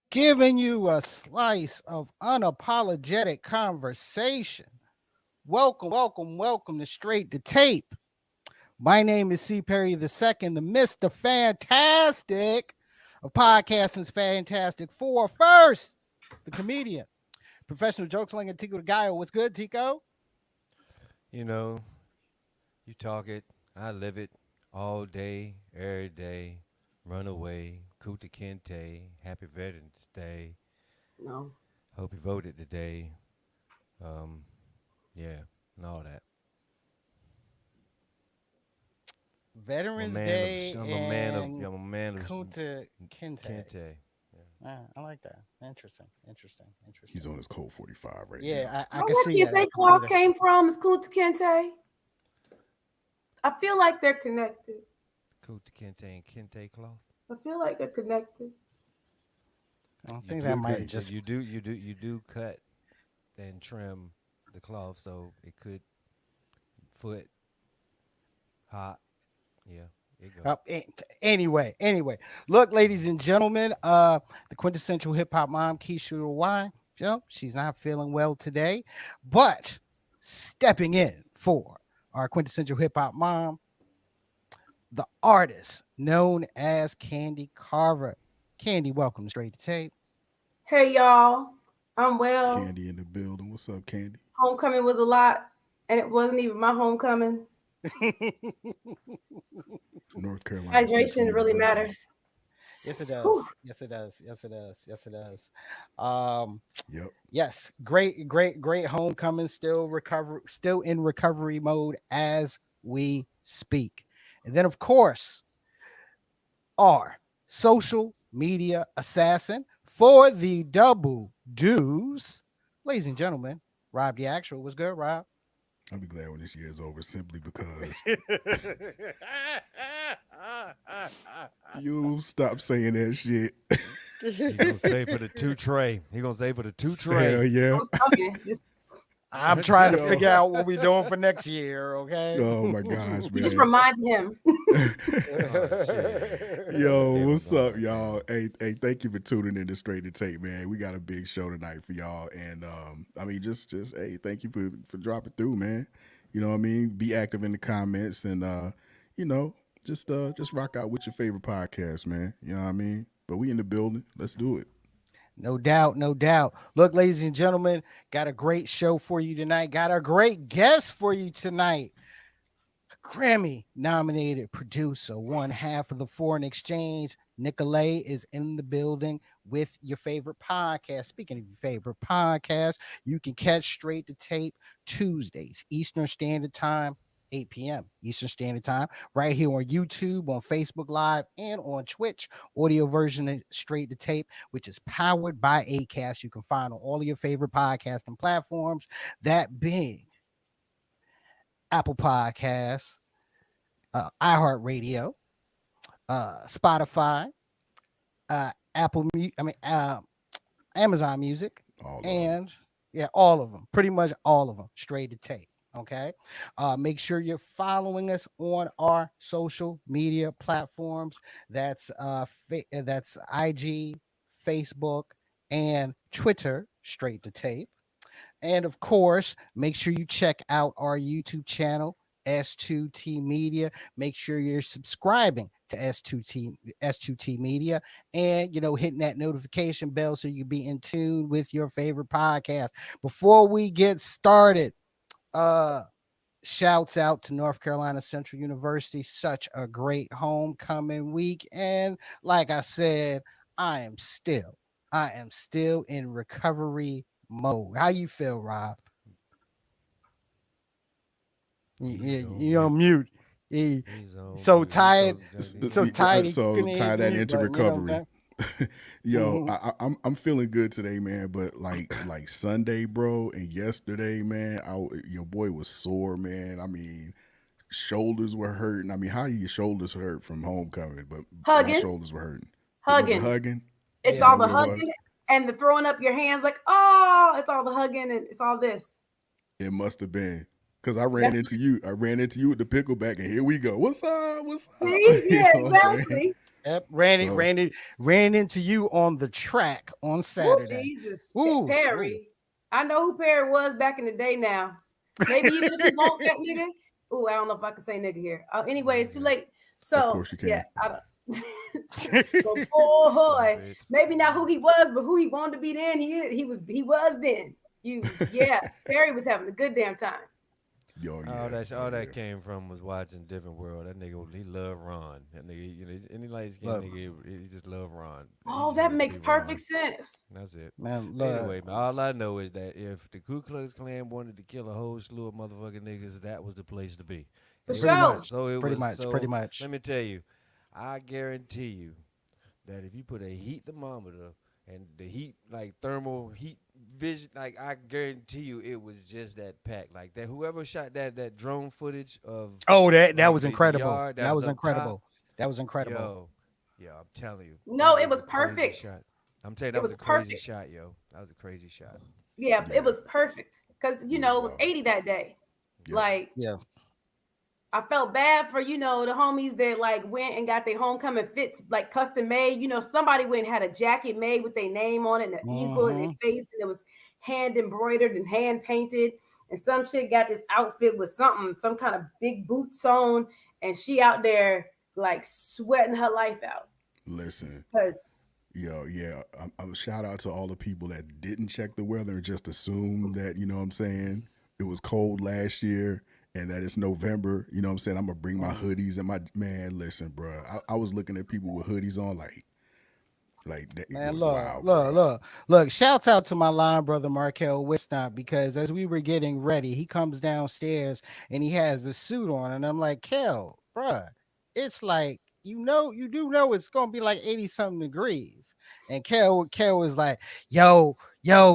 giving you a slice of unapologetic conversation. Welcome to Straight to Tape. My name is C. Perry II, the Mr. Fantastic of podcasting's Fantastic Four. First, the comedian, professional joke slinger Tico the Guy. What's good, Tico? You know, you talk it, I live it all day, every day. Run away, Kuta Kente, Happy Veterans Day. No. Hope you voted today. Um, yeah, and all that. Veterans Day I'm and a man of Kunta Kinte. Kente. Yeah. I like that. Interesting. He's on his code 45 right now. Yeah, I Know can where see that. I Kente can see cloth that. came from? Is Kunta Kinte? I feel like they're connected. Kuta Kente and Kente cloth. I feel like they're connected. I You think do, that might Okay. just you do cut and trim the cloth so it could foot hot. Yeah, it go. anyway. Look, ladies and gentlemen, the quintessential hip hop mom, Keisha Y. Joe, she's not feeling well today, but stepping in for our quintessential hip hop mom, the artist known as Candy Carver. Candy, welcome to Straight to Tape. Hey y'all, I'm well. Candy in the building. What's up, Candy? Homecoming was a lot, and it wasn't even my homecoming. North Carolina Central Hydration really University. matters. Yes, it Whew. does. Yes, it does. Um, Yep. yes, great homecoming. Still in recovery mode as we speak. And then, of course, our social media assassin for the double dues, ladies and gentlemen. Rob the actual was good, Rob. I'll be glad when this year is over simply because you stop saying that shit. He gonna say for the two tray. He gonna say for the two Hell tray. yeah. I'm stumping. I'm trying to Yo. figure out what we're doing for next year. Okay. Oh my gosh, You just man. remind him. Oh shit. Yo, There we what's go up, right y'all? there. Hey, thank you for tuning in to Straight to Tape, man. We got a big show tonight for y'all. And I mean, just hey, thank you for dropping through, man. You know what I mean? Be active in the comments and you know, just rock out with your favorite podcast, man. You know what I mean? But we in the building. Let's do it. No doubt, no doubt. Look, ladies and gentlemen, got a great show for you tonight. Got a great guest for you tonight. Grammy nominated producer, one half of the Foreign Exchange. Nicolay is in the building with your favorite podcast. Speaking of your favorite podcast, you can catch Straight to Tape Tuesdays, Eastern Standard Time, 8 p.m. Eastern Standard Time, right here on YouTube, on Facebook Live, and on Twitch. Audio version of Straight to Tape, which is powered by Acast. You can find on all of your favorite podcasting platforms, that being Apple Podcasts, iHeartRadio, Spotify, Amazon Music, All of them. and yeah, all of them, pretty much all of them, Straight to Tape. Okay, make sure you're following us on our social media platforms. That's IG, Facebook, and Twitter. Straight to Tape. And of course, make sure you check out our YouTube channel, S2T Media. Make sure you're subscribing to S2T Media, and hitting that notification bell so you can be in tune with your favorite podcast. Before we get started, uh shouts out to North Carolina Central University. Such a great homecoming week. And like I said, I am still in recovery mode. How you feel, Rob? He's on You're mute. on mute. He, He's on so mute. He's tired. So so tired he So couldn't tie hit that mute into button. You know what I'm recovery. saying? Yo, Mhm. I'm feeling good today, man. But like Sunday, bro, and yesterday, man, your boy was sore, man. I mean, shoulders were hurting. I mean, how do your shoulders hurt from homecoming? But my Hugging, shoulders were hurting. It was it hugging. hugging? It's Is Yeah. all that the what it was? hugging and the throwing up your hands like, oh, it's all the hugging and it's all this. It must have been. Cause I ran That's into you. I ran into you with the pickleback, and here we go. What's up? What's up? see, You yeah, know what I'm saying? exactly. Yep, So ran into you on the track on Woo, Saturday. Jesus. Ooh, ooh. Perry. I know who Perry was back in the day now. Maybe even if he won't that nigga. Ooh, I don't know if I can say nigga here. Anyway, it's too Nigga. late. of So course you yeah, can. I don't. But Stop boy, it. maybe not who he was, but who he wanted to be then. He was then. Yeah, Perry was having a good damn time. Yo, All yeah. that Oh all that yeah. came from was watching Different World. That nigga, he loved Ron. That nigga, any light skinned Look, nigga, he just loved Ron. He Oh, just that wanted to makes be perfect Ron. sense. That's it. man, look, Anyway, man, all I know is that if the Ku Klux Klan wanted to kill a whole slew of motherfucking niggas, that was the place to be. For pretty sure. much, So it pretty was. much, pretty So much. let me tell you, I guarantee you that if you put a heat thermometer and the heat like thermal heat vision, like I guarantee you, it was just that pack. Like that, whoever shot that drone footage of Oh, that like was the incredible. yard that That was was up top, incredible. That was incredible. yo, yo, I'm telling you, No, that it was was a crazy perfect. shot. I'm telling you, It that was was a crazy perfect. shot, yo. That was a crazy shot. Yeah, it Yeah. was perfect. Because, It was it was wild. 80 that day. Yep. Like, Yeah. I felt bad for, the homies that like went and got their homecoming fits like custom made. Somebody went and had a jacket made with their name on it and an eagle in their Mm-hmm. face, and it was hand embroidered and hand painted. And some chick got this outfit with some kind of big boots on, and she out there like sweating her life out. Listen, Cause yo, yeah. I'm shout out to all the people that didn't check the weather and just assumed that, you know what I'm saying, it was cold last year and that it's November. You know what I'm saying? I'm gonna bring my Mm. hoodies and my man, listen, bro. I was looking at people with hoodies on like that. Man, Wow, bro. look. Shouts out to my line brother Markel Wisnot, because as we were getting ready, he comes downstairs and he has the suit on, and I'm like, Kel, bruh, it's like you do know it's gonna be like 80 something degrees. And Kel was like, yo,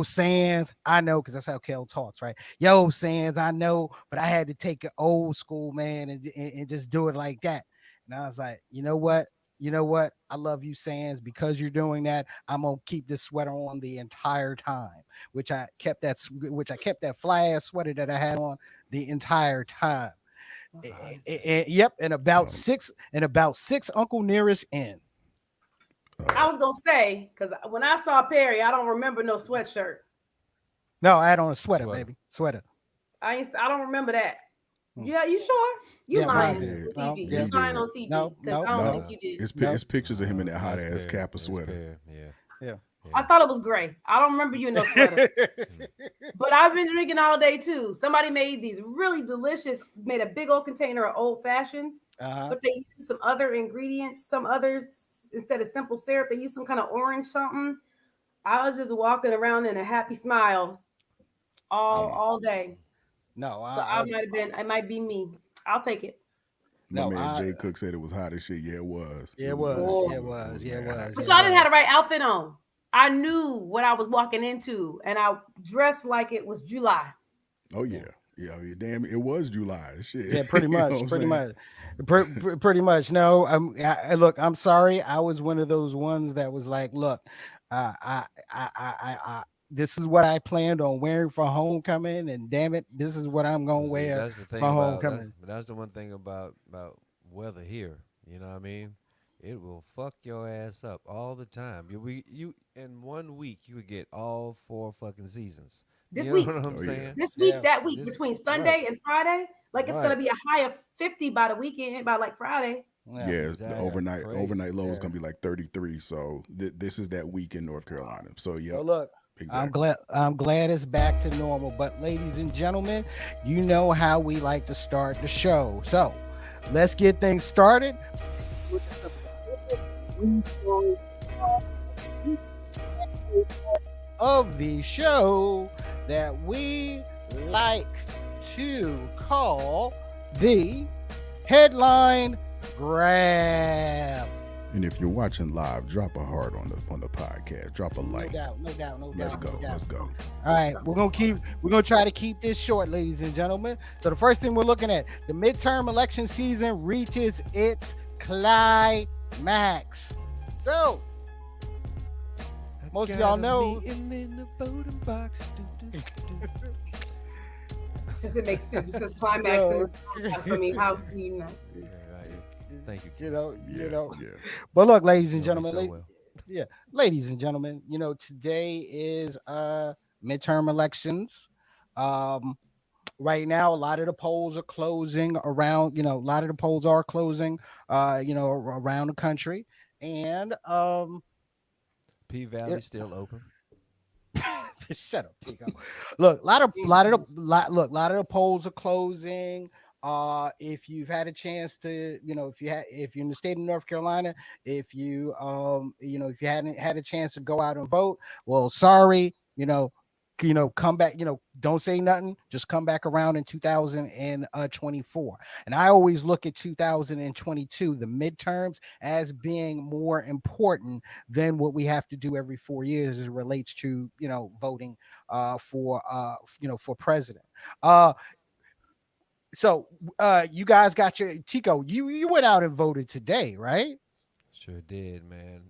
Sands, I know, because that's how Kel talks, right? Yo, Sands, I know, but I had to take it old school, man, and just do it like that. And I was like, you know what? I love you, Sands, because you're doing that. I'm gonna keep this sweater on the entire time, which I kept that fly ass sweater that I had on the entire time. Yep, and Um, about six Uncle Nearest in. I uh, was gonna say, because when I saw Perry, I don't remember no sweatshirt. No, I had on a sweater, Sweater. baby, sweater. I don't remember that. Hmm. Yeah, you sure? You Yeah, yeah, he lying mine's on did. no, TV. Yeah, yeah, You he lying did. on TV no, because no, I don't No, think no, you did. no. it's pictures of him in that hot That's ass fair. Kappa That's sweater. fair. Yeah. Yeah. I Yeah. thought it was gray. I don't remember you in no sweater. Mm. But I've been drinking all day too. Somebody made these really delicious, made a big old container of old fashions, Uh-huh. but they used some other ingredients, some other instead of simple syrup, they used some kind of orange something. I was just walking around in a happy smile all Um, all day. No, So it might be me. I'll take it. my no, man Jay Cook said it was hot as shit. Yeah, it was. yeah, it It was. was, Oh. yeah, it It was, was yeah, it mad hot, was, But yeah, it y'all bro. didn't have was. the right outfit on. I knew what I was walking into, and I dressed like it was July. Oh yeah. Yeah. Yeah, damn, it was July. Yeah, Shit. pretty You know what much, I'm pretty saying? much, pretty much. No, look, I'm sorry. I was one of those ones that was like, look, this is what I planned on wearing for homecoming, and damn it, this is what I'm gonna But see, wear that's the for thing about homecoming. that's the one thing about weather here. You know what I mean? It will fuck your ass up all the time. You in 1 week you would get all four fucking seasons. This You know week, what I'm Oh yeah. saying? Yeah, that week, This between right, Sunday and Friday, like it's gonna right, be a high of 50 by the weekend, by like Friday. yeah, Yeah, the exactly. overnight Crazy. low is yeah. gonna be like 33. So this is that week in North Carolina. So So yep, look, exactly. I'm glad it's back to normal. But ladies and gentlemen, you know how we like to start the show. So let's get things started of the show that we like to call the headline grab. And if you're watching live, drop a heart on the podcast. Drop a No like. doubt, no doubt, no Let's doubt, no go. doubt. Let's go. All right, we're gonna try to keep this short, ladies and gentlemen. So the first thing we're looking at, the midterm election season reaches its climax. So most of y'all know. In the voting box. Because it makes sense. It says climax Yo. and it's climax. I mean, how do you know? Yeah, right. Thank you, You kids. know, you Yeah, know. yeah. But look, ladies You and know me gentlemen, so well. yeah, ladies and gentlemen, today is midterm elections. Um, right now, a lot of the polls are closing around. A lot of the polls are closing. Around the country, and P it, Valley still open. shut up, Tico. Look, a lot of the polls are closing. If you've had a chance to, if you're in the state of North Carolina, if you hadn't had a chance to go out and vote, well, sorry, come back, don't say nothing, just come back around in 2024. And I always look at 2022, the midterms, as being more important than what we have to do every 4 years as it relates to voting for president. Uh you guys got your Tico, you went out and voted today, right? Sure did, man.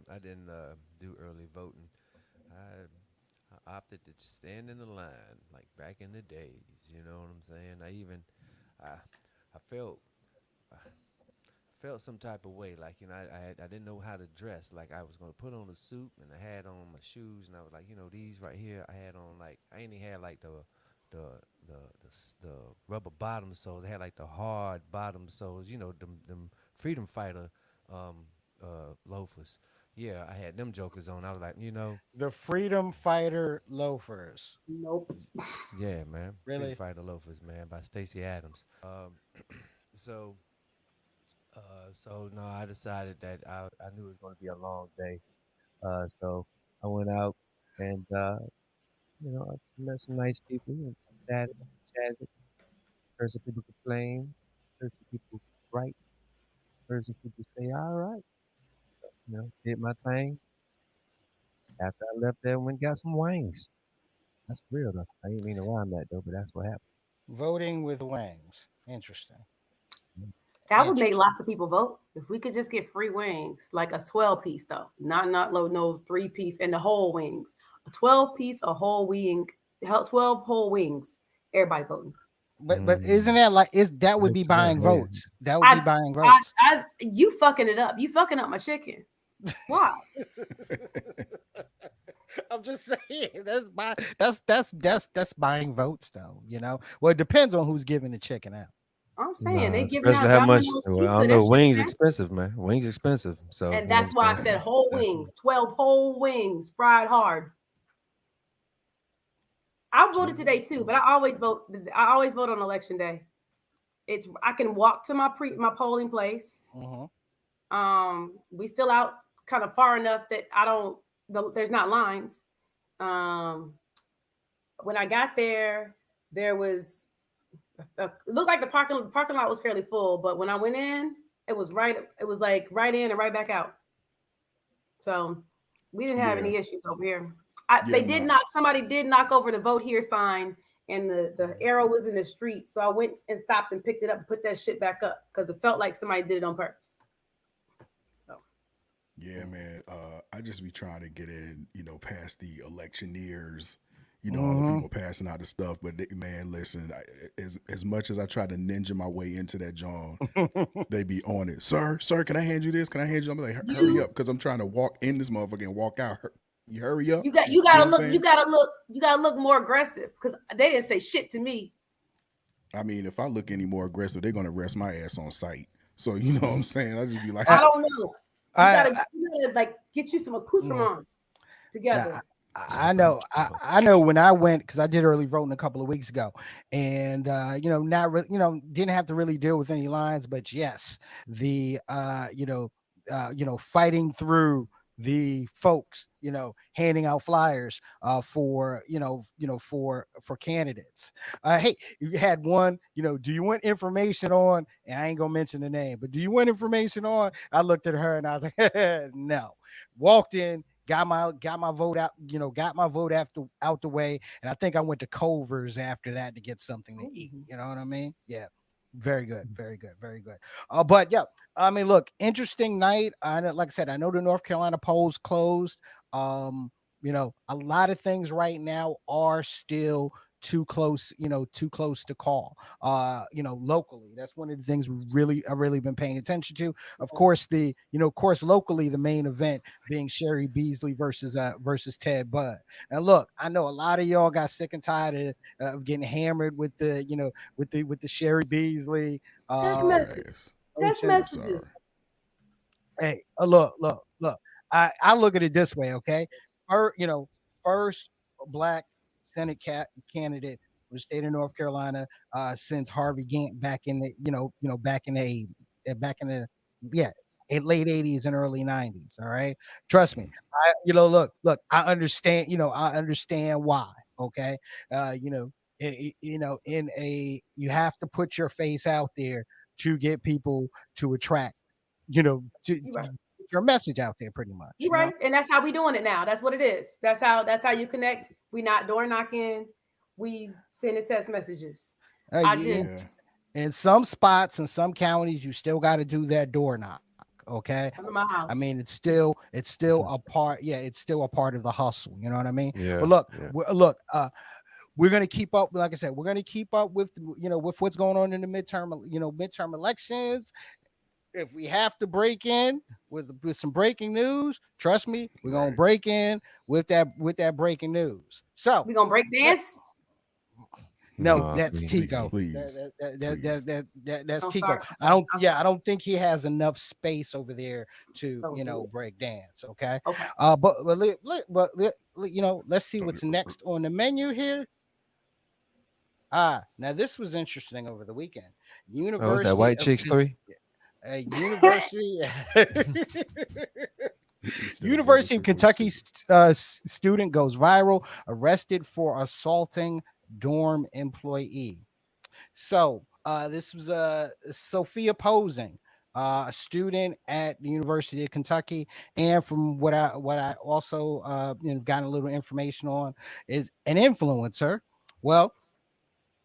I didn't do early voting. I, I opted to stand in the line like back in the days. You know what I'm saying? I, I felt some type of way. Like I didn't know how to dress. Like I was gonna put on a suit and I had on my shoes and I was like, these right here. I had on like I ain't even had like the the rubber bottom soles. I had like the hard bottom soles. Them freedom fighter um loafers. Yeah, I had them jokers on. I was like, The freedom fighter loafers. Nope. yeah, man, freedom Really? fighter loafers, man, by Stacey Adams. So so no, I decided that I knew it was going to be a long day. So I went out and I met some nice people and chatted. Heard some people complain. Heard some people write. Heard some people say, "All right," did my thing. After I left there, went and got some wings. That's real though. I didn't mean to rhyme that though, but that's what happened. Voting with wings. Interesting. Mm. That would make Interesting. lots of people vote if we could just get free wings, like a 12 piece though, not low, no 3 piece and the whole wings. A 12 piece, a whole wing, 12 whole wings. Everybody voting. But isn't Mm. that like is that would be Nice enough, buying yeah. votes? That would be I, buying votes. you fucking it up. You fucking up my chicken. Why? I'm just saying that's buying votes though, Well, it depends on who's giving the chicken out. I'm saying Nah, they giving especially out how much. Domino's Well, I pizza. don't That know. shit Wings nasty. expensive, man. Wings expensive. So And you know that's what why I'm I said saying. whole Definitely. wings, 12 whole wings, fried hard. I voted today too, but I always vote. I always vote on election day. I can walk to my polling place. Hmm. We still out kind of far enough that I don't. There's not lines. Um, when I got there, there was it looked like the parking lot was fairly full, but when I went in, it was right. It was like right in and right back out. So we didn't have Yeah, any issues over here. yeah. They did My not. Somebody did knock over the vote here sign, and the arrow was in the street. So I went and stopped and picked it up and put that shit back up because it felt like somebody did it on purpose. So Yeah, man. I just be trying to get in, past the electioneers, all the Hmm. people passing out the stuff. But man, listen, as much as I try to ninja my way into that John, they be on it. Sir, can I hand you this? Can I hand you? I'm like, hurry you up, because I'm trying to walk in this motherfucker and walk out. You hurry up. you got you You know what gotta I'm look you saying? gotta look you gotta look more aggressive because they didn't say shit to me. I mean, if I look any more aggressive, they're gonna arrest my ass on sight. So you know what I'm saying? I just be like, I I, don't know. You I, gotta you gotta like get you some mm, accoutrement now, together. I know, I know when I went because I did early voting a couple of weeks ago, and not really, didn't have to really deal with any lines, but yes, the fighting through the folks, handing out flyers for for candidates. Hey, you had one, do you want information on? And I ain't gonna mention the name, but do you want information on? I looked at her and I was like, no. Walked in, got my vote out, got my vote after out the way, and I think I went to Culver's after that to get something to eat. Ooh. You know what I mean? Yeah. Very good, very good, very good. But yeah, I mean, look, interesting night. I know, like I said, I know the North Carolina polls closed. A lot of things right now are still too close, too close to call. Locally, that's one of the things I've really been paying attention to. Of course, locally, the main event being Sherry Beasley versus Ted Budd. And look, I know a lot of y'all got sick and tired of getting hammered with the Sherry Beasley Text Sorry, message. Text situation. I'm sorry. messages. Hey, look. I look at it this way, okay? First black Senate candidate for the state of North Carolina since Harvey Gantt back in the back in the 80s, back in the yeah late 80s and early 90s. All right, trust me. Look. I understand why. Okay, in a you have to put your face out there to get people to attract to You right. get your message out there pretty much, You right. And that's how we doing it now. That's what it is. That's how you connect. We not door knocking. We sending text messages. I just In, Yeah. in some spots, in some counties, you still got to do that door knock. Okay. come to my I house. mean, it's still a part. Yeah, it's still a part of the hustle. You know what I mean? Yeah, But look, yeah. we're gonna keep up. Like I said, we're gonna keep up with with what's going on in the midterm elections. If we have to break in with some breaking news, trust me, we're gonna Right. break in with that breaking news. So We gonna break let, dance. no, No, that's Tico. Please. That's Don't Tico. start. I don't think he has enough space over there to Don't do it. break dance. Okay. Okay. Let's see what's next on the menu here. Now this was interesting over the weekend. Oh, was that University White of Chicks 3? University He's still University of registered for the Kentucky student. student goes viral, arrested for assaulting dorm employee. So this was Sophia Posing, a student at the University of Kentucky, and from what I also gotten a little information on, is an influencer. Well,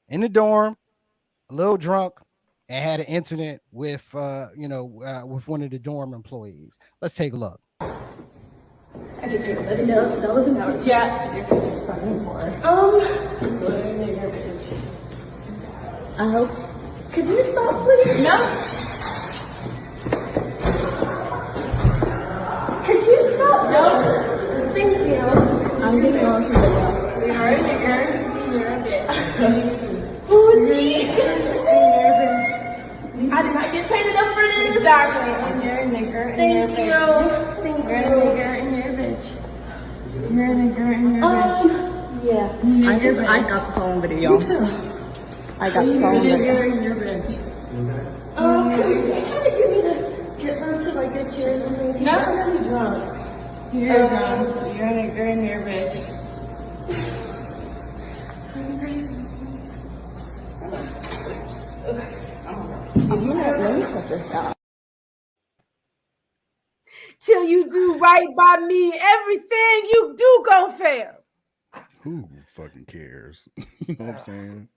in the dorm, a little drunk, and had an incident with one of the dorm employees. Let's take a look. I can feel it. No, that wasn't out. Yeah. You're fucking for. I hope. Could you stop, please? No. Could you stop? No. Thank you. I'm getting on to the wall. You're a nigger. You're a bitch. Oh, Jesus. I did not get paid enough for this. Exactly. And you're a nigger. Thank you. Thank you. You're a nigger and you're a bitch. You're a nigger and you're a bitch. Yeah. I got the phone video. Me too. I got the phone video. You're a nigger and you're a bitch. Can you try to get me to get them to like get chairs and things? No, I'm really drunk. You're drunk. You're a nigger and you're a bitch. Let me check this out. Till you do right by me, everything you do gon' fail. Who fucking cares? You know what I'm saying?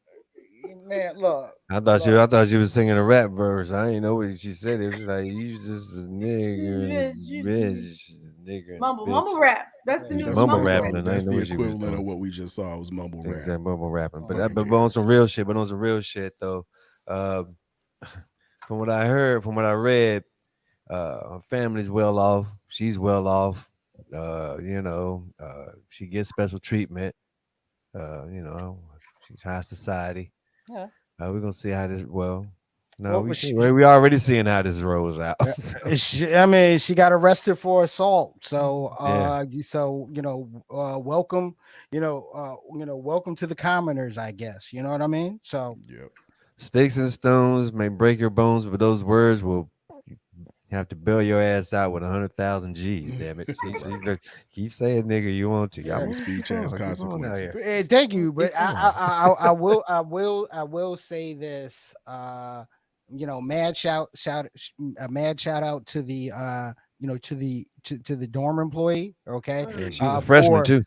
Man, look. I thought she was singing a rap verse. I didn't know what she said. It was like you just a nigger, bitch, nigger, Mumble rap. That's the new That's mumble what we rapping, saw. and I That's didn't know the what she was equivalent doing. of what we just saw was mumble rap. Exactly, mumble rapping. But Fucking on some real shit. But on some real shit though. From what I heard, from what I read, her family's well off. She's well off. She gets special treatment. She's high society. Yeah. We're gonna see how this. Well, no, Well, we but see, we already seeing how this rolls out. So, she got arrested for assault. So, Yeah. welcome. Welcome to the commoners, I guess. You know what I mean? So, Yep. sticks and stones may break your bones, but those words will have to bail your ass out with 100,000 G's. Damn it! Keep saying nigga you want to. Free speech has Keep on out consequences. here. thank you, but Keep going. I will say this. Mad shout out to the to the dorm employee. Okay, Yeah, she was a freshman too.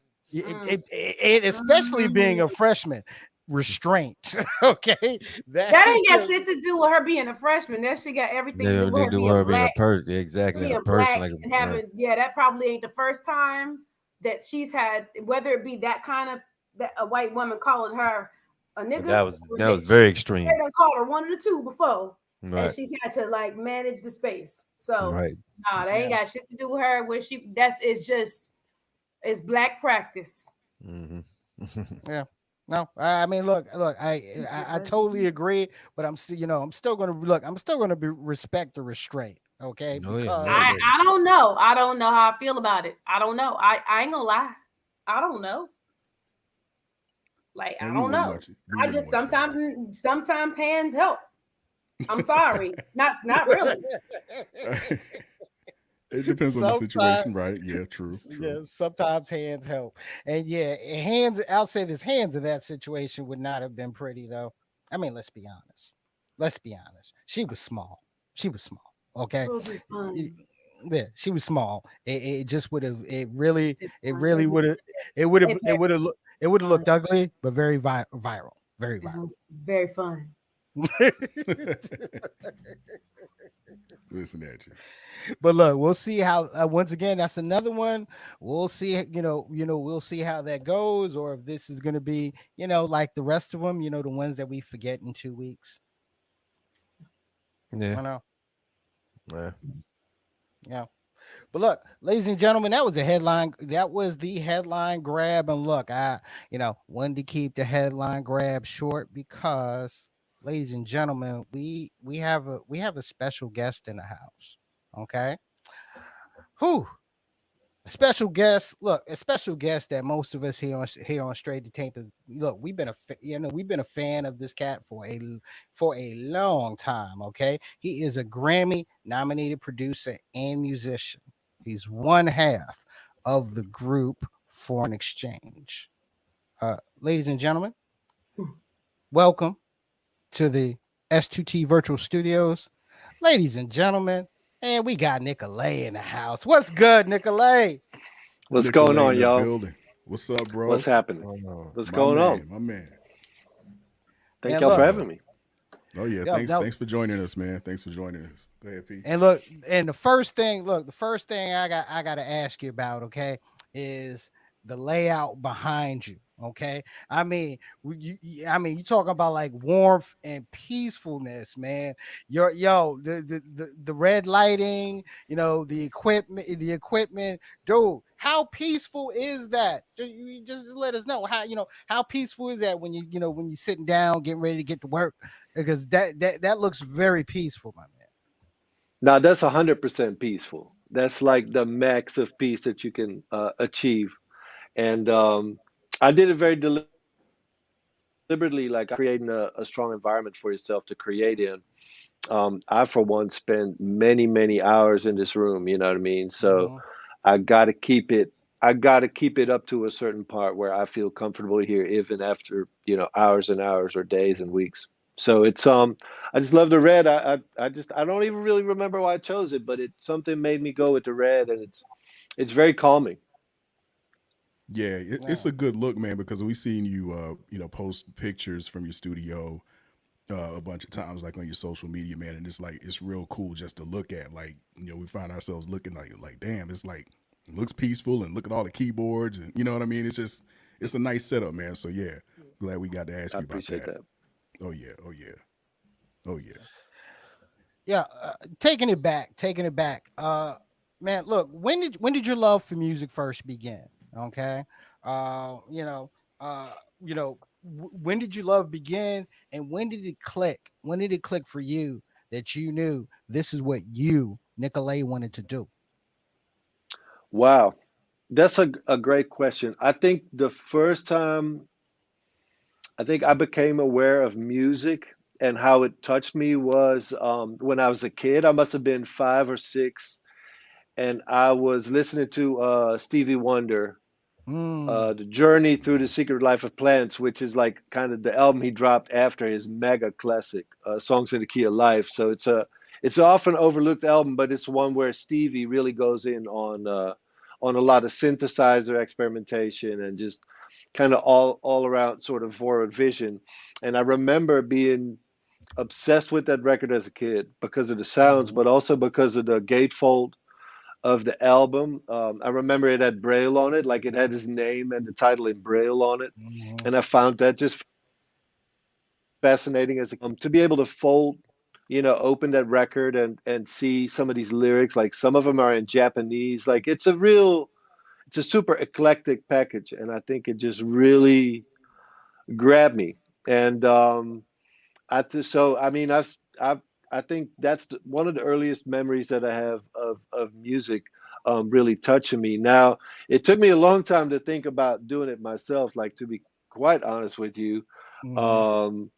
especially being a freshman. Restraint. Okay, That ain't got shit to do with her being a freshman. That shit got everything to do with her being being a black. person. Exactly, Being a person. black Like and having, that probably ain't the first time that she's had, whether it be that kind of that a white woman calling her a But nigga. that was She very they extreme. done called her one of the two before, and Right. she's had to like manage the space. So Right. nah, they ain't Yeah, got shit to do with her. When she that's it's just it's black practice. Hmm. yeah. No, I mean, look, I totally agree, but I'm still, I'm still gonna look. I'm still gonna be respect the restraint, okay? Oh yeah. Because Yeah. I Yeah. I don't know. I don't know how I feel about it. I don't know. I ain't gonna lie. I don't know. Like And I don't know. we I wouldn't just much rather. sometimes hands help. I'm sorry. Not really. It depends on the sometimes, situation, right? Yeah, true, true. yeah, sometimes hands help, and yeah, hands. I'll say this: hands in that situation would not have been pretty, though. I mean, let's be honest. Let's be honest. She was small. She was small. Okay. It'll be Y- fun. Yeah, she was small. It just would have. It's It fun. really would have. It It would have. It would have fun. looked ugly, but very viral. Very viral. Very fun. Listen at you. But look, we'll see how. Once again, that's another one. We'll see. We'll see how that goes, or if this is going to be, like the rest of them. The ones that we forget in 2 weeks. Yeah. I know. Yeah. Yeah. But look, ladies and gentlemen, that was a headline. That was the headline grab. And look, I, wanted to keep the headline grab short because, ladies and gentlemen, we have a special guest in the house. Okay. Who? A special guest. Look, a special guest that most of us here on Straight to Tape. Look, we've been a fan of this cat for a long time. Okay, he is a Grammy nominated producer and musician. He's one half of the group Foreign Exchange. Ladies and gentlemen, welcome to the S2T Virtual Studios. Ladies and gentlemen, and we got Nicolay in the house. What's good, Nicolay? What's going Nicolay in on, the y'all? building. What's up, What's bro? happening? Oh no. What's My going on? man, my man. Thank Man, y'all for look, Uh, having me. oh yeah, yo, no, thanks for joining us, man. Thanks for joining us. Go ahead, P. and look, and the first thing I got to ask you about, okay, is the layout behind you. Okay, I mean, you talking about like warmth and peacefulness, man. The red lighting, the equipment, dude. How peaceful is that? Just let us know how peaceful is that when you're sitting down getting ready to get to work, because that looks very peaceful, my man. Now that's 100% peaceful. That's like the max of peace that you can achieve. And I did it very deliberately, like creating a strong environment for yourself to create in. I, for one, spend many, many hours in this room. You know what I mean? So Mhm. I got to keep it. I got to keep it up to a certain part where I feel comfortable here, even after hours and hours or days and weeks. So it's I just love the red. I don't even really remember why I chose it, but it something made me go with the red, and it's very calming. Yeah, it's Yeah. a good look, man, because we seen you, post pictures from your studio a bunch of times, like on your social media, man, and it's real cool just to look at. Like, we find ourselves looking like, damn, it's like it looks peaceful, and look at all the keyboards, and you know what I mean. It's a nice setup, man. So yeah, glad we got to ask I you about appreciate that. that. Oh yeah, oh yeah, oh yeah. Yeah, taking it back. Man, look, when did your love for music first begin? Okay, uh, you know, uh, when did your love begin, and when did it click? When did it click for you that you knew this is what you, Nicolay, wanted to do? Wow, that's a great question. I think the first time I think I became aware of music and how it touched me was when I was a kid. I must have been 5 or 6, and I was listening to Stevie Wonder, Mm, "The Journey Through the Secret Life of Plants," which is like kind of the album he dropped after his mega classic, "Songs in the Key of Life." So it's an often overlooked album, but it's one where Stevie really goes in on a lot of synthesizer experimentation and just kind of all around sort of forward vision. And I remember being obsessed with that record as a kid because of the sounds, mhm, but also because of the gatefold. of the album. I remember it had Braille on it, like it had his name and the title in Braille on it, Mhm. and I found that just fascinating as a to be able to fold, open that record and see some of these lyrics. Like some of them are in Japanese. Like it's a super eclectic package, and I think it just really grabbed me. And so I mean I think that's one of the earliest memories that I have of music really touching me. Now it took me a long time to think about doing it myself. Like to be quite honest with you, Mhm. um,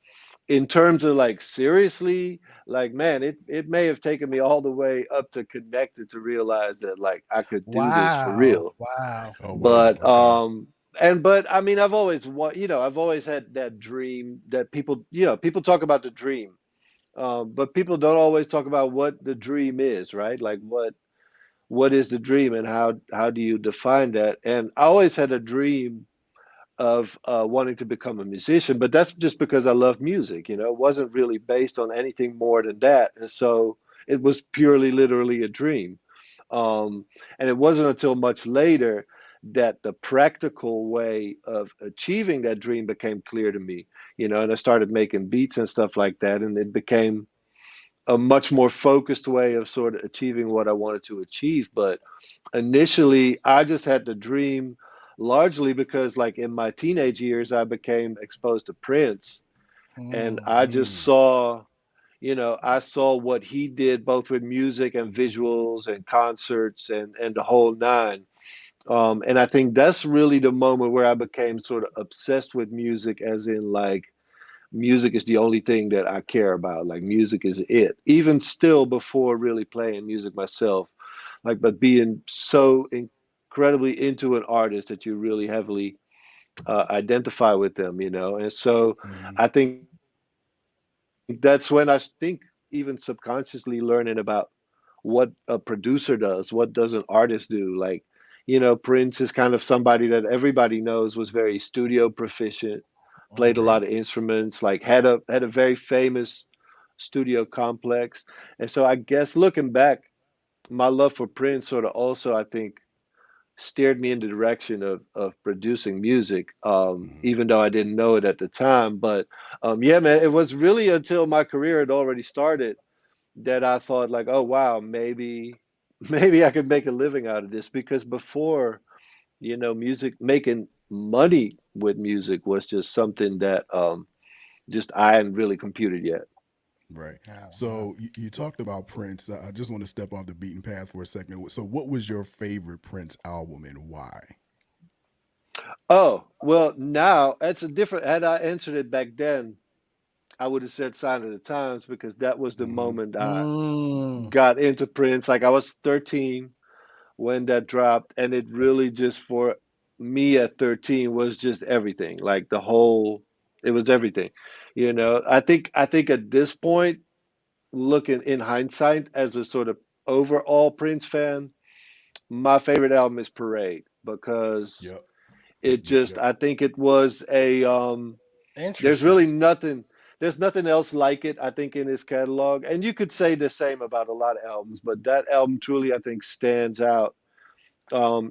in terms of like seriously, like man, it may have taken me all the way up to Connected to realize that like I could do this for Wow. real. Wow. Oh wow. But Okay. but I mean I've always I've always had that dream that people talk about the dream, but people don't always talk about what the dream is, right? Like what is the dream and how do you define that? And I always had a dream of wanting to become a musician, but that's just because I love music. It wasn't really based on anything more than that, and so it was purely literally a dream. Um, and it wasn't until much later that the practical way of achieving that dream became clear to me. And I started making beats and stuff like that, and it became a much more focused way of sort of achieving what I wanted to achieve. But initially, I just had the dream largely because, like, in my teenage years, I became exposed to Prince, and Mm. I just saw, I saw what he did both with music and visuals and concerts and the whole nine. And I think that's really the moment where I became sort of obsessed with music, as in, like, music is the only thing that I care about. Like, music is it. Even still, before really playing music myself, like, but being so incredibly into an artist that you really heavily identify with them. And so Mhm. I think that's when I think even subconsciously learning about what a producer does, what does an artist do. Like, Prince is kind of somebody that everybody knows was very studio proficient, played a Mhm. lot Right. of instruments, like had a very famous studio complex. And so I guess looking back, my love for Prince sort of also, I think, steered me in the direction of producing music, Mhm. even though I didn't know it at the time. But yeah, man, it was really until my career had already started that I thought like, oh wow, maybe maybe I could make a living out of this. Because before, music, making money with music was just something that just I hadn't really computed yet. Right. Oh, wow. So you talked about Prince. I just want to step off the beaten path for a second. So what was your favorite Prince album and why? Oh, well, now that's a different. Had I answered it back then, I would have said Sign of the Times because that was the Hmm. moment I Mm. got into Prince. Like I was 13 when that dropped, and it really just for me at 13 was just everything. Like the whole, it was everything. I think at this point, looking in hindsight as a sort of overall Prince fan, my favorite album is Parade because Yep. Yep. it Yep. just Yep. I think it was a there's Interesting. really nothing else like it, I think, in his catalog. And you could say the same about a lot of albums, but that album truly, I think, stands out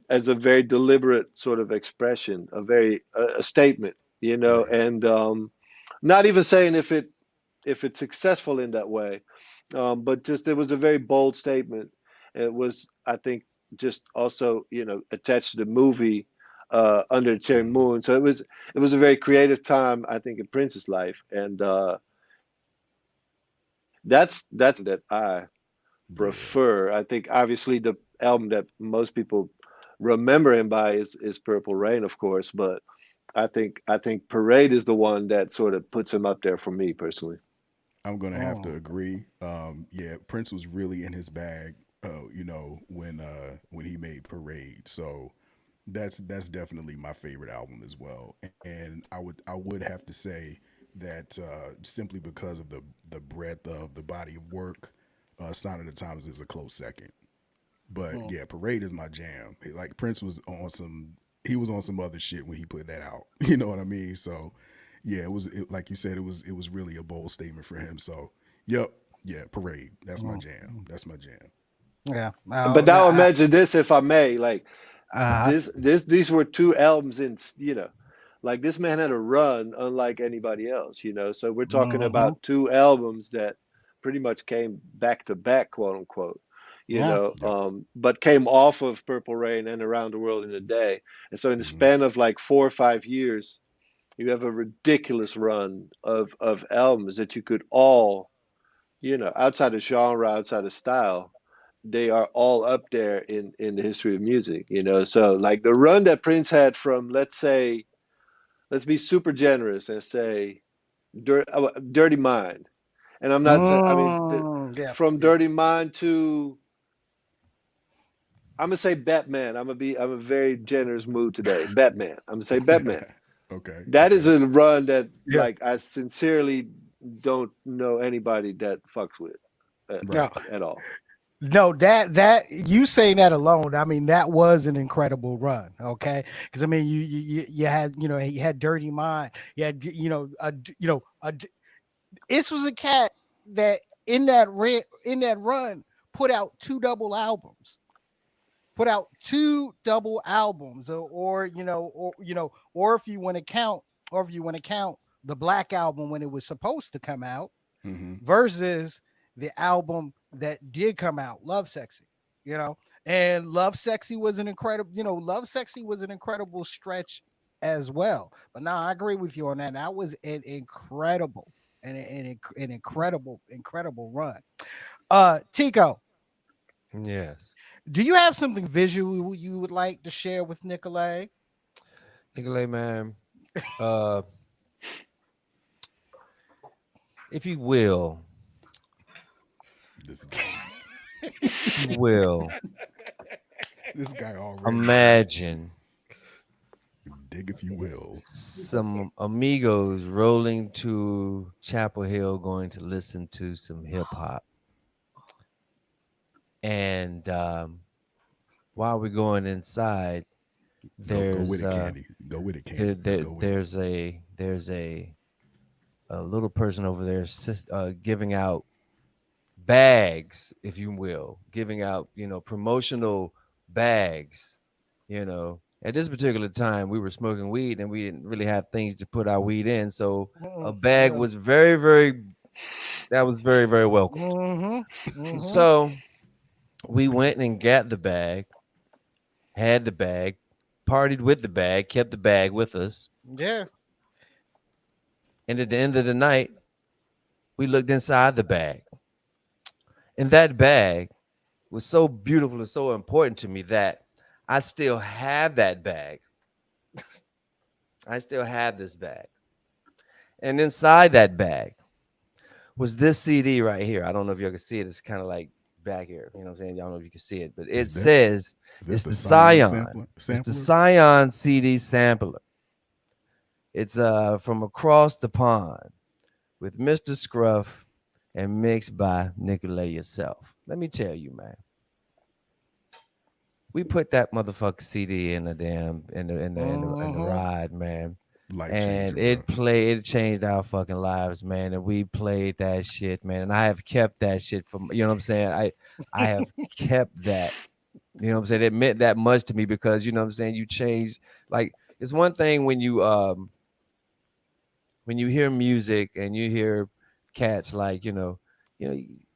as a very deliberate sort of expression, a statement, Right. and not even saying if it's successful in that way, but just it was a very bold statement. It was, I think, just also attached to the movie Under the Cherry Hmm. Moon. So it was a very creative time, I think, in Prince's life, and that's the album that I Yeah. prefer. I think obviously the album that most people remember him by is Purple Rain, of course, but I think Parade is the one that sort of puts him up there for me personally. I'm gonna have Mm. to agree. Yeah, Prince was really in his bag. When he made Parade. So that's definitely my favorite album as well. And I would have to say that simply because of the breadth of the body of work, Sign of the Times is a close second. But Mm. yeah, Parade is my jam. Like Prince was on some, he was on some other shit when he put that out. You know what I mean? So yeah, like you said, it was really a bold statement for him. So yep, yeah, Parade. That's my Mm. jam. Mm. That's my jam. Yeah. But now imagine this, if I may, like Uh, these were two albums in, you know, like this man had a run unlike anybody else, you know. So we're talking mhm. about two albums that pretty much came back to back, quote unquote, you Yeah. know, Yep. but came off of Purple Rain and Around the World in a Day. And so in the Hmm. span of like 4 or 5 years, you have a ridiculous run of albums that you could all, you know, outside of genre, outside of style, they are all up there in the history of music, you know. So like the run that Prince had from, let's say, let's be super generous and say Dirty Mind. And I'm not saying, I mean, Yeah. from Yeah. Dirty Mind to, I'm gonna say Batman. I'm a very generous mood today. Batman. I'm gonna say Batman. Okay. That is Okay. a run that Yeah. like I sincerely don't know anybody that fucks with No. Right. at all. No, that you saying that alone, I mean, that was an incredible run. Okay, because I mean, you had, you had Dirty Mind, you had, this was a cat that in that run put out two double albums, or if you want to count, the Black Album when it was supposed to come out Hmm. versus the album that did come out, Love Sexy, you know. And Love Sexy was an incredible stretch as well. But no, I agree with you on that. That was an incredible an incredible run. Tico, Yes. do you have something visual you would like to share with Nicolay? Nicolay, man, uh, if you will, This if you will, this guy already imagine dig if you will. some amigos rolling to Chapel Hill going to listen to some hip hop. And while we're going inside, Go with there's it, Candy. Go with it, there, Candy. Let's there go with it. there's a little person over there giving out bags, if you will, giving out, promotional bags. At this particular time, we were smoking weed and we didn't really have things to put our weed in. So a bag Yeah. was very, very, that was very, very welcomed. Mm-hmm. Mm-hmm. So we went and got the bag, had the bag, partied with the bag, kept the bag with us. Yeah. And at the end of the night, we looked inside the bag. And that bag was so beautiful and so important to me that I still have that bag. I still have this bag. And inside that bag was this CD right here. I don't know if y'all can see it. It's kind of like back here. You know what I'm saying? Y'all don't know if you can see it, but it Is that says is it's that the the Scion Scion. sampler? It's the Sampler? Scion CD sampler. It's from across the pond with Mr. Scruff and mixed by Nicolay yourself. Let me tell you, man. We put that motherfucker CD in the damn in the Mm-hmm. ride, man. Life And changing, bro. it changed our fucking lives, man. And we played that shit, man. And I have kept that shit from, you know what I'm saying? I have kept that. You know what I'm saying? It meant that much to me because, you know what I'm saying, you changed. Like, it's one thing when you hear music and you hear cats like, you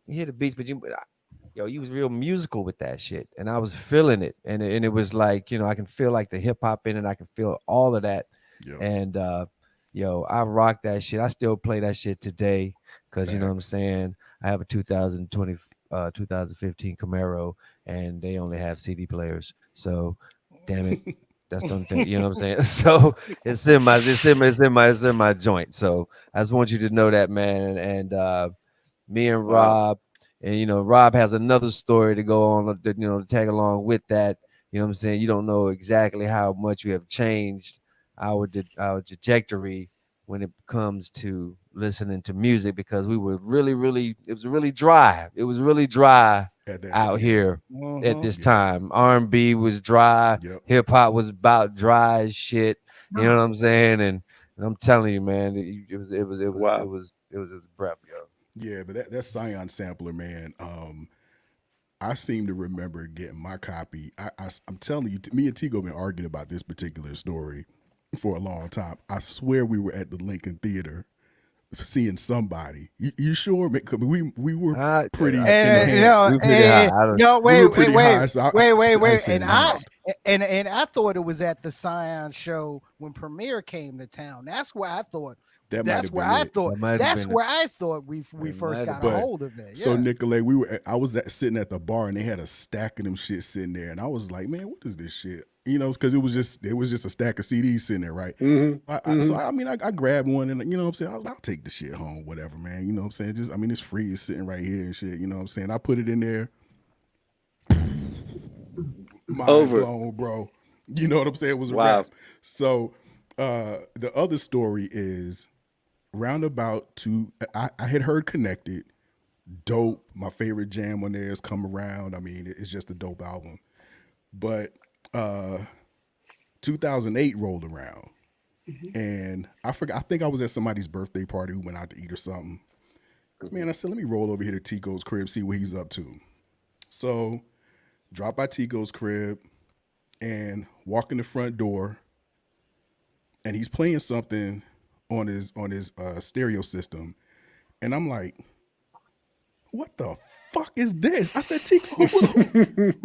hear the beats, but you was real musical with that shit, and I was feeling it, and it was like, I can feel like the hip hop in it, I can feel all of that, Yep. and I rock that shit. I still play that shit today because you know what I'm Facts. saying. I have a 2015 Camaro, and they only have CD players, so damn it. That's the only thing, you know what I'm saying? So it's in my joint. So I just want you to know that, man. And me and Wow. Rob, and Rob has another story to go on, to tag along with that. You know what I'm saying? You don't know exactly how much you have changed our trajectory when it comes to listening to music because we were really, really, it was really dry. It was really dry At that time, out yeah. here at Mm-hmm. this Yep. time. R&B was dry. Yep. Hip hop was about dry as shit. You know what I'm saying? And I'm telling you, man, it Wow. was breath, yo. Yeah, but that Scion sampler, man. I seem to remember getting my copy. I'm telling you, me and Tigo been arguing about this particular story for a long time. I swear we were at the Lincoln Theater seeing somebody. You sure? We were pretty And enhanced. we pretty high. I don't. We wait, were wait, pretty wait, high, so I ain't wait, saying and I enhanced. and I thought it was at the Scion show when Premiere came to town. That's where I thought. That might That's have where been I it. thought. That might have That's been it. where I thought we It first might have got a been. But hold of it. so Yeah. Nicolay, I was sitting at the bar and they had a stack of them shit sitting there, and I was like, man, what is this shit? You know, because it was just a stack of CDs sitting there, right? So I mean, I grabbed one and you know what I'm saying. I'll take the shit home, whatever, man. You know what I'm saying? Just I mean, it's free, it's sitting right here and shit. You know what I'm saying? I put it in there, mind Over. blown, bro. You know what I'm saying? It was a Wow. wrap. So the other story is roundabout to I had heard Connected, dope. My favorite jam on there is Come Around. I mean, it's just a dope album. But 2008 rolled around, and I forgot. I think I was at somebody's birthday party. We went out to eat or something. Man, I said, let me roll over here to Tico's crib, see what he's up to. So, drop by Tico's crib and walk in the front door, and he's playing something on his stereo system, and I'm like, what the fuck is this? I said, Tico,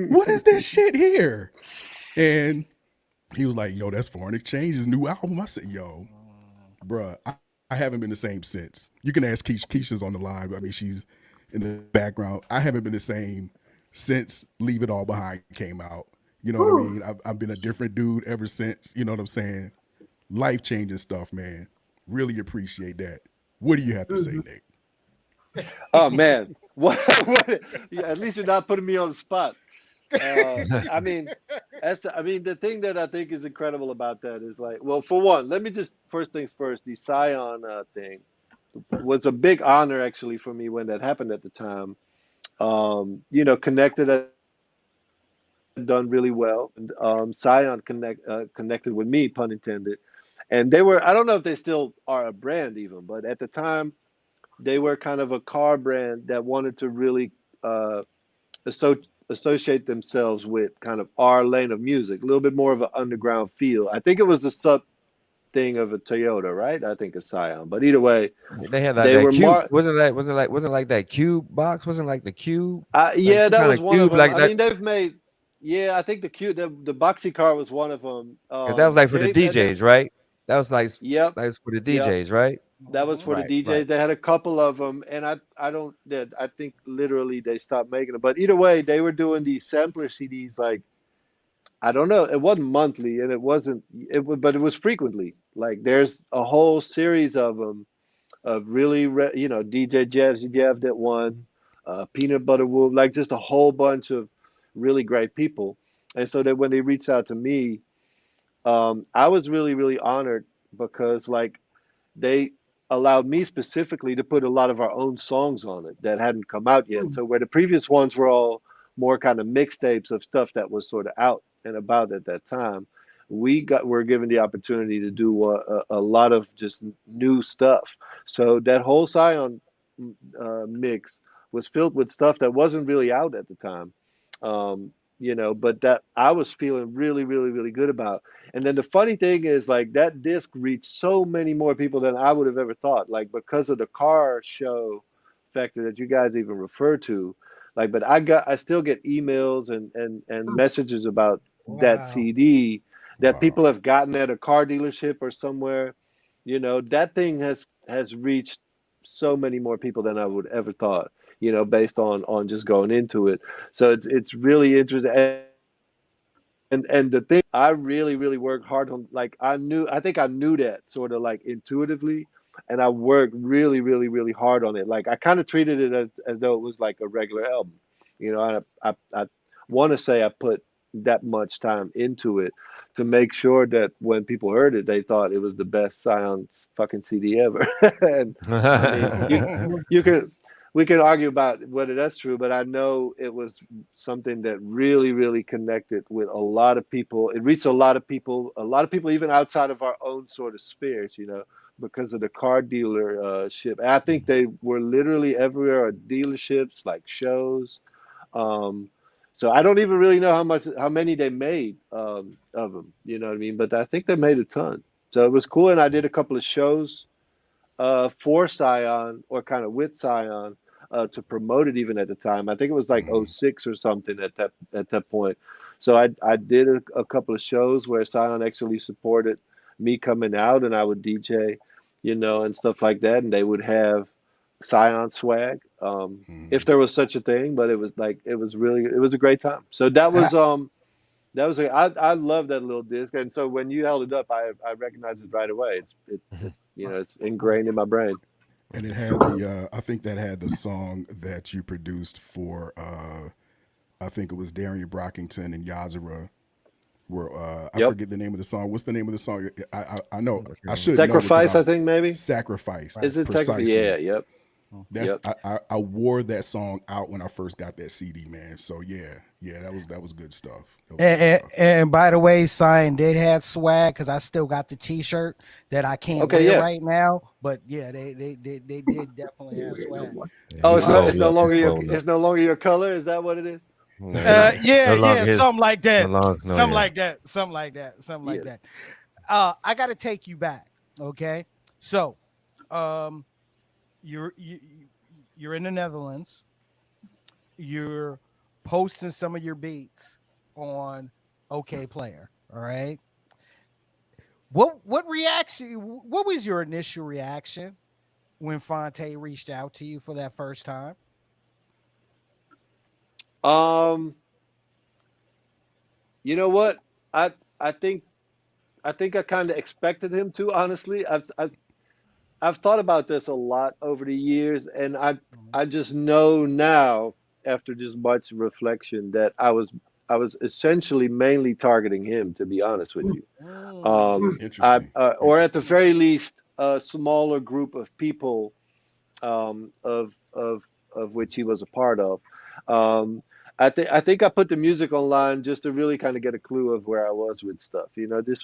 what is this shit here? And he was like, yo, that's Foreign Exchange's new album. I said, yo, bruh, I haven't been the same since. You can ask Keisha. Keisha's on the line. I mean, she's in the background. I haven't been the same since Leave It All Behind came out. You know what I Whew. mean? I've been a different dude ever since. You know what I'm saying? Life-changing stuff, man. Really appreciate that. What do you have to say, Nick? Oh man, what? Yeah, at least you're not putting me on the spot. I mean, the thing that I think is incredible about that is like, well, for one, let me just first things first. The Scion thing was a big honor actually for me when that happened at the time. Connected had done really well. And, Scion connected with me, pun intended, and they were. I don't know if they still are a brand even, but at the time they were kind of a car brand that wanted to really associate themselves with kind of our lane of music, a little bit more of an underground feel. I think it was a sub thing of a Toyota, right? I think a Scion, but either way, They had like they that were cube. more. Wasn't like that cube box. Wasn't like the cube. Like Yeah, some that kind was of one of cube them. like I that. mean, they've made. Yeah, I think the boxy car was one of them. Cause that was like for the They DJs, right? That was like Yep, that was for the yep. DJs, right? That was for the Right, right. DJs. They had a couple of them, and I don't. I think literally they stopped making them. But either way, they were doing these sampler CDs like I don't know. It wasn't monthly, and it wasn't. But it was frequently. Like there's a whole series of them of really, DJ Jazzy Jeff did one, Peanut Butter Wolf, like just a whole bunch of really great people. And so that when they reached out to me, I was really, really honored because like they allowed me specifically to put a lot of our own songs on it that hadn't come out yet. So where the previous ones were all more kind of mixtapes of stuff that was sort of out and about at that time, were given the opportunity to do a lot of just new stuff. So that whole Scion mix was filled with stuff that wasn't really out at the time. But that I was feeling really, really, really good about. And then the funny thing is, like, that disc reached so many more people than I would have ever thought, like, because of the car show factor that you guys even refer to. Like, but I still get emails and messages about that Wow. CD that Wow. people have gotten at a car dealership or somewhere. That thing has reached so many more people than I would ever thought, based on just going into it. So it's really interesting. And the thing I really, really worked hard on, like I think I knew that sort of like intuitively, and I worked really, really, really hard on it. Like I kind of treated it as though it was like a regular album. I want to say I put that much time into it to make sure that when people heard it, they thought it was the best Scion fucking CD ever. And I mean, you could we can argue about whether that's true, but I know it was something that really, really connected with a lot of people. It reached a lot of people even outside of our own sort of spheres, because of the car dealer ship. And I think they were literally everywhere at dealerships, like shows, Um, so I don't even really know how many they made of them. You know what I mean? But I think they made a ton. So it was cool, and I did a couple of shows for Scion, or kind of with Scion, to promote it even at the time. I think it was like '06 or something at that point. So I did a couple of shows where Scion actually supported me coming out, and I would DJ, and stuff like that, and they would have Scion swag, if there was such a thing. But it was like it was a great time. So I love that little disc, and so when you held it up, I recognized it right away. It's ingrained in my brain. And it had the I think that had the song that you produced for I think it was Darian Brockington and Yazara. Where I Yep. forget the name of the song. What's the name of the song? I know I Okay. should know because Sacrifice, I I think maybe. sacrifice Is it Sacrifice? precisely. Yeah. Yep. That's Yep. I wore that song out when I first got that CD, man. So yeah, that was good stuff. That was good And, stuff. and by the way, Sign did have swag because I still got the T-shirt that I can't Okay. wear Yeah. right now. But yeah, they did definitely have swag. Yeah, Oh, he Um, swole up. He swole up. it's no longer your color. Is that what it is? No, yeah, no yeah, longer his. something like No that, longer. No, something yeah. like that, something like that, something Yeah. like that. I got to take you back. Okay, so um, you're in the Netherlands. You're posting some of your beats on OK Player. All right. What reaction? What was your initial reaction when Fonte reached out to you for that first time? Um. You know what? I I think I think I kind of expected him to. Honestly, I've thought about this a lot over the years, and I just know now, after just much reflection, that I was essentially mainly targeting him. To be honest with you, Mm. Interesting. or at the Interesting. very least, a smaller group of people, um, of of of which he was a part of. Um, I think I put the music online just to really kind of get a clue of where I was with stuff. This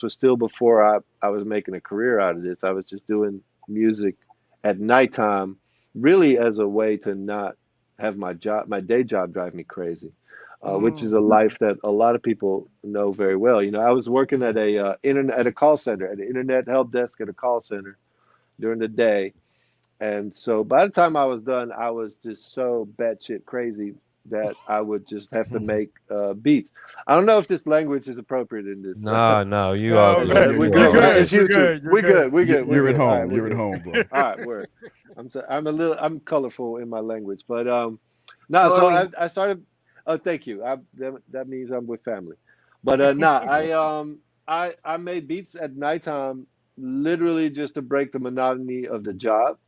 was still before I was making a career out of this. I was just doing music at nighttime, really as a way to not have my day job drive me crazy. Which is Mm. a life that a lot of people know very well. I was working at a call center, at an internet help desk at a call center during the day, and so by the time I was done, I was just so batshit crazy that I would just have to make beats. I don't know if this language is appropriate in this. No, no, you all No, Yeah, good. man, yeah, We're You you're you're all good. good. good. It's You're YouTube. good. You're good. We're you're at good. All right, home. we're You're at good. home, bro. All right, word. I'm colorful in my language, but no. So are So we. I started. Oh, thank you. That means I'm with family. But nah, Yeah. I made beats at nighttime, literally just to break the monotony of the job,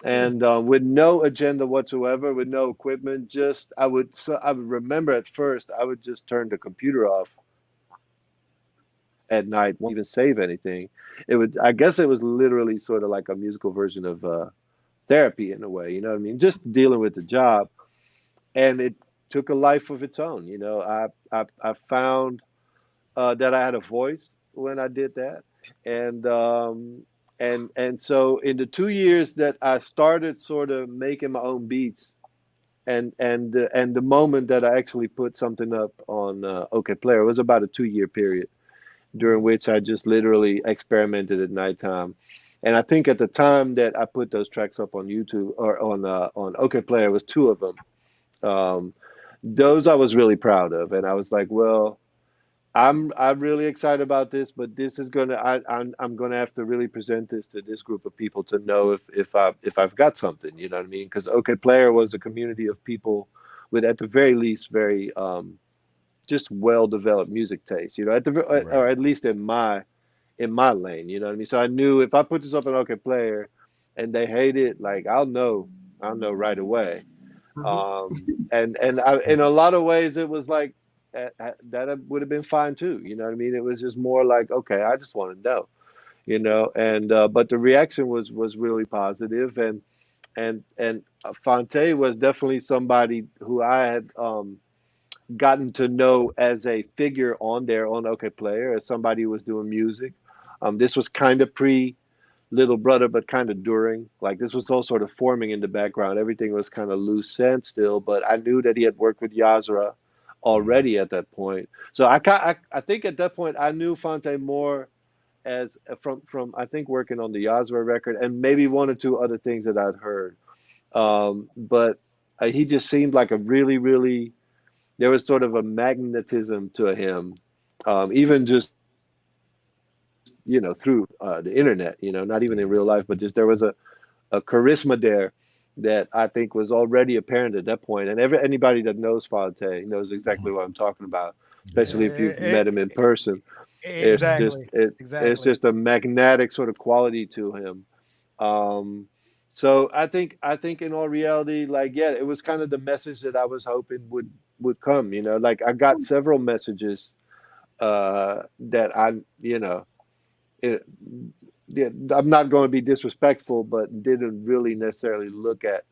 and with no agenda whatsoever, with no equipment. Just I would remember at first I would just turn the computer off at night, won't even save anything. I guess it was literally sort of like a musical version of therapy in a way. You know what I mean? Just dealing with the job, and it took a life of its own. I found that I had a voice when I did that, and so in the 2 years that I started sort of making my own beats, and the moment that I actually put something up on OK Player, it was about a 2 year period during which I just literally experimented at nighttime. And I think at the time that I put those tracks up on YouTube or on OK Player, it was two of them. Um, those I was really proud of, and I was like, well, I'm really excited about this, but this is I'm gonna have to really present this to this group of people to know if I've got something, you know what I mean? Because OK Player was a community of people with, at the very least, very just well developed music taste, or Right. at least in my lane, you know what I mean? So I knew if I put this up on OK Player and they hate it, like I'll know right away. Mhm. In a lot of ways, it was like that would have been fine too. You know what I mean? It was just more like, okay, I just want to know, and but the reaction was really positive, and Fonte was definitely somebody who I had gotten to know as a figure on OK Player, as somebody who was doing music. This was kind of pre little brother, but kind of during. Like this was all sort of forming in the background. Everything was kind of loose end still, but I knew that he had worked with Yazra already at that point. So I think at that point I knew Fonte more as from I think working on the Yazra record and maybe one or two other things that I'd heard. But he just seemed like a really there was sort of a magnetism to him, even just through the internet, not even in real life, but just there was a charisma there that I think was already apparent at that point. And anybody that knows Fonte knows exactly what I'm talking about, especially if you've Eh, met him in person. exactly. It's Exactly. just a magnetic sort of quality to him. Um, so I think in all reality, like yeah, it was kind of the message that I was hoping would come. Like I got several messages that it, yeah, I'm not going to be disrespectful, but didn't really necessarily look at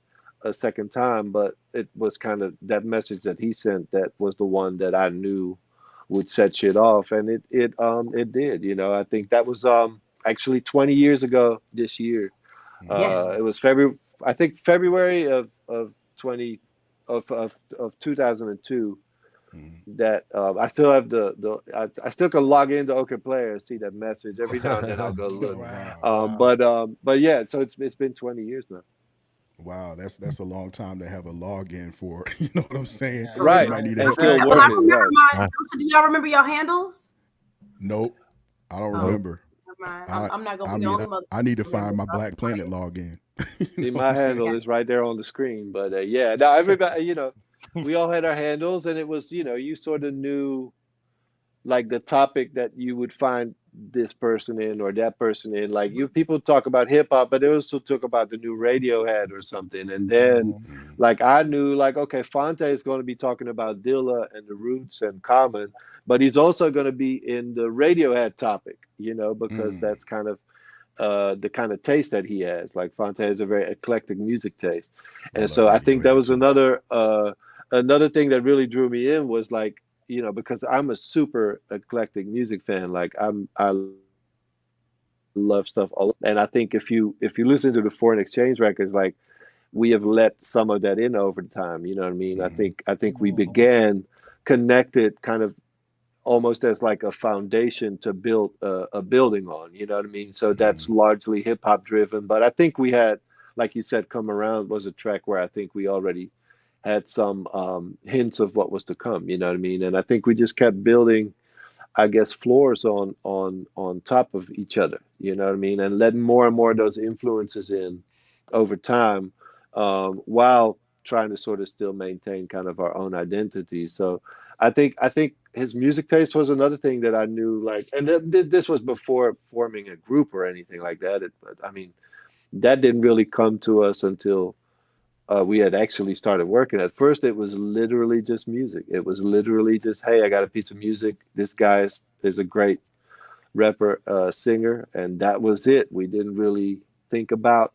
a second time. But it was kind of that message that he sent that was the one that I knew would set shit off, and it did. I think that was actually 20 years ago this year. Yes. It was February, I think February of 20 of 2002 that I still have I still can log into OK Player and see that message every now and then. I'll go look, Wow. Wow. but yeah, so it's been 20 years now. Wow, that's a long time to have a login for. You know what I'm saying? Yeah, For You Right, real. might need to and help me still Well, I out. working. remember Right. my. Do y'all remember your handles? Nope, I don't Oh, Nope. remember. never mind. I I'm not gonna I be the mean only mother I need to who remembers. find my So I'll be Black Planet quiet. login. You See, know what my I'm saying? handle Yeah. is right there on the screen. But yeah, now everybody, we all had our handles, and it was, you sort of knew like the topic that you would find this person in or that person in. Like people talk about hip hop, but they also talk about the new Radiohead or something. And then Mhm. like I knew like, okay, Fonte is going to be talking about Dilla and the Roots and Common, but he's also going to be in the Radiohead topic, because Mm, that's kind of the kind of taste that he has. Like Fonte has a very eclectic music taste, I and love so I think that Radiohead was too. another thing that really drew me in was like because I'm a super eclectic music fan. Like I love stuff all over the place, and I think if you listen to the Foreign Exchange records, like we have let some of that in over the time. You know what I mean? I think we Mhm. began connected kind of almost as like a foundation to build a building on. You know what I mean? So that's largely hip hop driven. But I think we had, like you said, "Come Around" was a track where I think we already had some hints of what was to come. You know what I mean? And I think we just kept building, I guess, floors on top of each other. You know what I mean? And letting more and more of those influences in over time, while trying to sort of still maintain kind of our own identity. So I think his music taste was another thing that I knew. Like, and this was before forming a group or anything like that. But I mean, that didn't really come to us until we had actually started working. At first, it was literally just music. It was literally just, hey, I got a piece of music. This guy is a great rapper, singer, and that was it. We didn't really think about,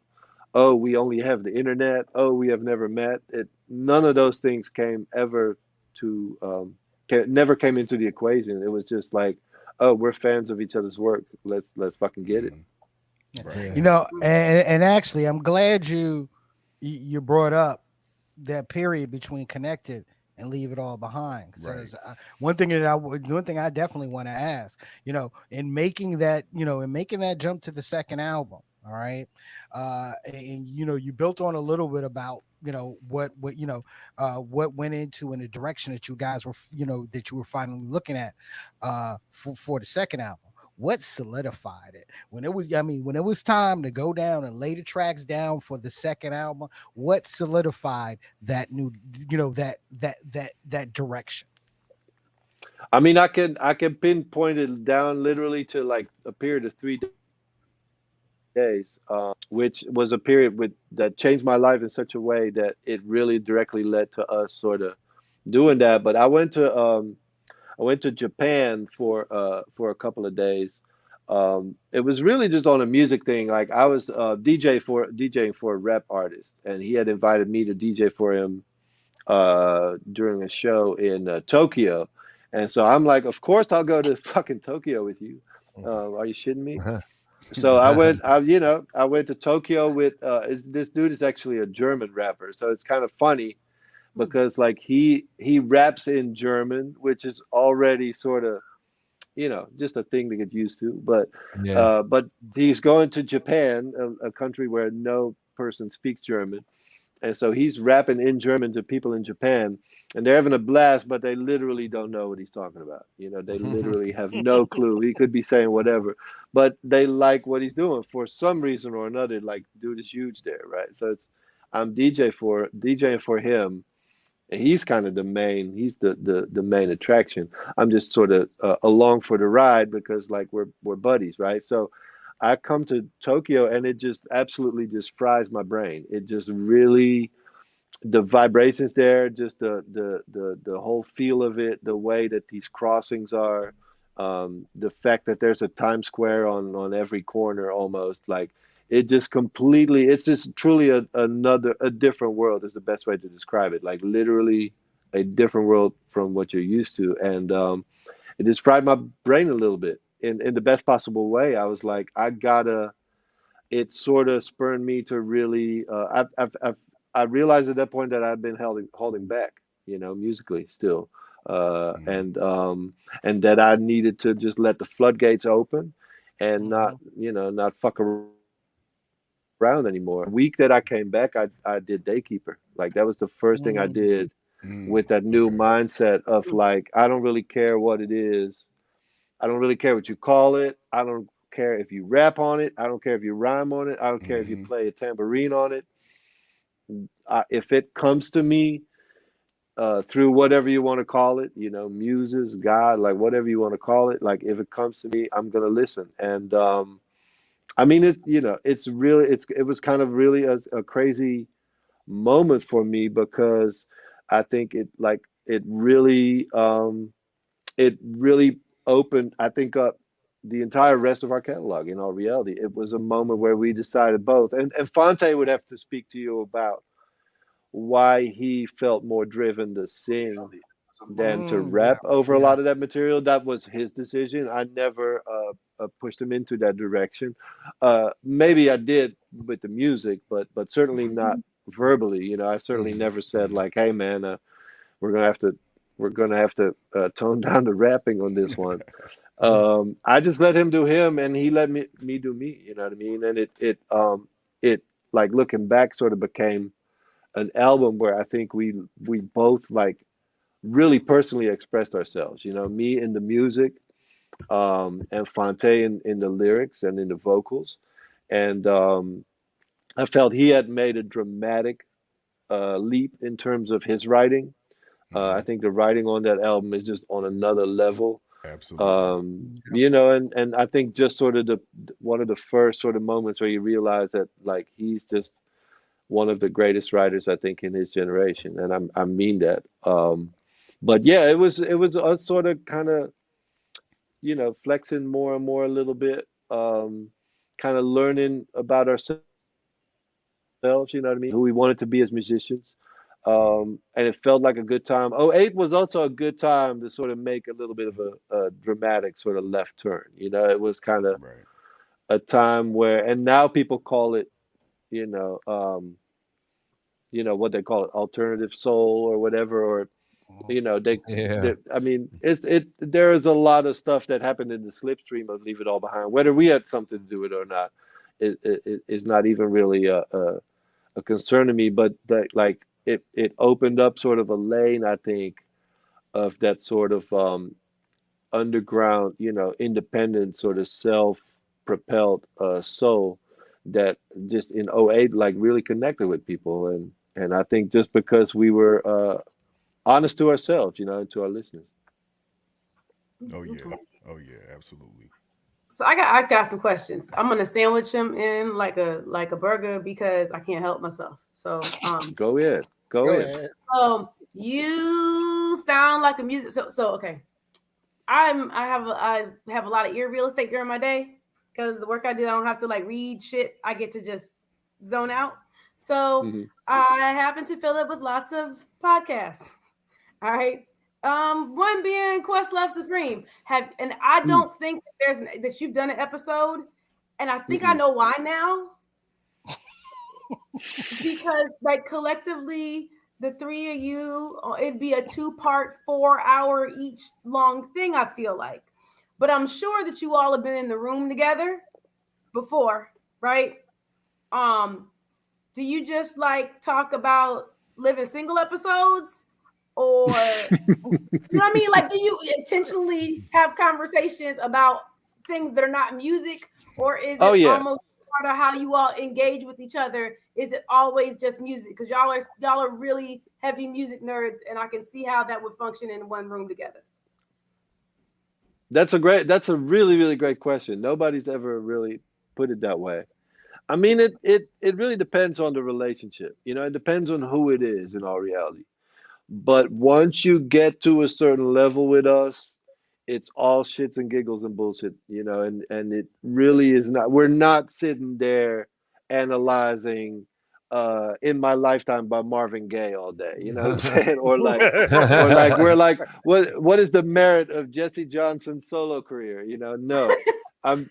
oh, we only have the internet. Oh, we have never met. None of those things came ever to, never came into the equation. It was just like, oh, we're fans of each other's work. Let's fucking get it. Yeah. Right. You Yeah. know, and actually, I'm glad you brought up that period between connected and leave it all behind. Right. Because one thing I definitely want to ask, in making that jump to the second album, all right, and you built on a little bit about what went into in the direction that you guys were that you were finally looking at for the second album. What solidified it when it was time to go down and lay the tracks down for the second album? What solidified that new that direction? I mean, I can pinpoint it down literally to like a period of 3 days, which was a period that changed my life in such a way that it really directly led to us sort of doing that. But I went to Japan for a couple of days. It was really just on a music thing. Like I was DJing for a rap artist, and he had invited me to DJ for him during a show in Tokyo. And so I'm like, of course I'll go to fucking Tokyo with you. Are you shitting me? So I went to Tokyo with this dude is actually a German rapper. So it's kind of funny because like he raps in German, which is already sort of just a thing to get used to. Yeah. But he's going to Japan, a country where no person speaks German, and so he's rapping in German to people in Japan, and they're having a blast, but they literally don't know what he's talking about. They literally have no clue. He could be saying whatever, but they like what he's doing for some reason or another. Like, dude is huge there, right? So I'm DJing for him, and he's kind of he's the main attraction. I'm just sort of along for the ride because like we're buddies, right? So I come to Tokyo and it just absolutely just fries my brain. It just really the vibrations there, just the whole feel of it, the way that these crossings are, the fact that there's a Times Square on every corner almost, like it just completely, it's just truly a different world is the best way to describe it. Like literally a different world from what you're used to, and it just fried my brain a little bit in the best possible way. I was like, I gotta it sort of spurred me to really I realized at that point that I'd been holding back, musically still, Mhm. and that I needed to just let the floodgates open and Mhm. not fuck around anymore. The week that I came back, I did Daykeeper. Like that was the first thing I did Mhm. with that new Okay. mindset of like I don't really care what it is. I don't really care what you call it. I don't care if you rap on it. I don't care if you rhyme on it. I don't care if you Hmm. play a tambourine on it. If it comes to me through whatever you want to call it, muses, God, like whatever you want to call it, like if it comes to me, I'm gonna listen. And I mean, it was kind of really a crazy moment for me because I think it really opened, I think, up the entire rest of our catalog in all reality. It was a moment where we decided both. And Fonte would have to speak to you about why he felt more driven to sing than to Yeah. rap over a Yeah. lot of that material. That was his decision. I never pushed him into that direction. Maybe I did with the music, but certainly not verbally. I certainly Hmm. never said Hmm. like, "Hey, man, we're gonna have to tone down the rapping on this one." I just let him do him, and he let me do me. You know what I mean? And it like looking back, sort of became an album where I think we both like really personally expressed ourselves. Me in the music, and Fonte in the lyrics and in the vocals, and I felt he had made a dramatic leap in terms of his writing. I Hmm. think the writing on that album is just on another level. Absolutely. And I think just sort of the one of the first sort of moments where you realize that like he's just one of the greatest writers I think in his generation, and I mean that. But yeah, it was us sort of kind of flexing more and more a little bit, kind of learning about ourselves, who we wanted to be as musicians. And it felt like a good time. Oh, 08 was also a good time to sort of make a little bit of a dramatic sort of left turn. It was kind of Right. a time where, and now people call it, you know, um, what they call it, alternative soul or whatever, or Mhm. you know, Yeah. I mean, there is a lot of stuff that happened in the slipstream of Leave It All Behind. Whether we had something to do with it or not, it is not even really a concern to me. But that like it opened up sort of a lane, I think, of that sort of underground, independent, sort of self-propelled soul that just in '08 like really connected with people, and I think just because we were honest to ourselves, and to our listeners. Oh yeah. Okay. Oh yeah. Absolutely. So I got some questions. I'm gonna sandwich them in like a burger because I can't help myself. So Go ahead, go Go ahead. ahead. you sound like a music. So okay. I have a lot of ear real estate during my day because the work I do, I don't have to like read shit. I get to just zone out. So Hmm. I happen to fill it with lots of podcasts. All right. One being Quest Love Supreme. And I Mm. don't think that you've done an episode And I think I Mm-mm. know why now. Because like collectively, the three of you, it'd be a two-part, 4 hour each long thing, I feel like. But I'm sure that you all have been in the room together before, right? Um, do you just like talk about living single episodes? Or you know what I mean? Like, do you intentionally have conversations about things that are not music, or is Oh it yeah, almost part of how you all engage with each other? Is it always just music? Because y'all are really heavy music nerds, and I can see how that would function in one room together. that's a really really great question. Nobody's ever really put it that way. I mean, it really depends on the relationship. You know, it depends on who it is in all reality. But once you get to a certain level with us, it's all shits and giggles and bullshit, you know, and it really is not. We're not sitting there analyzing In My Lifetime by Marvin Gaye all day, you know what I'm saying? Or like we're like what is the merit of Jesse Johnson's solo career, you know? No. I'm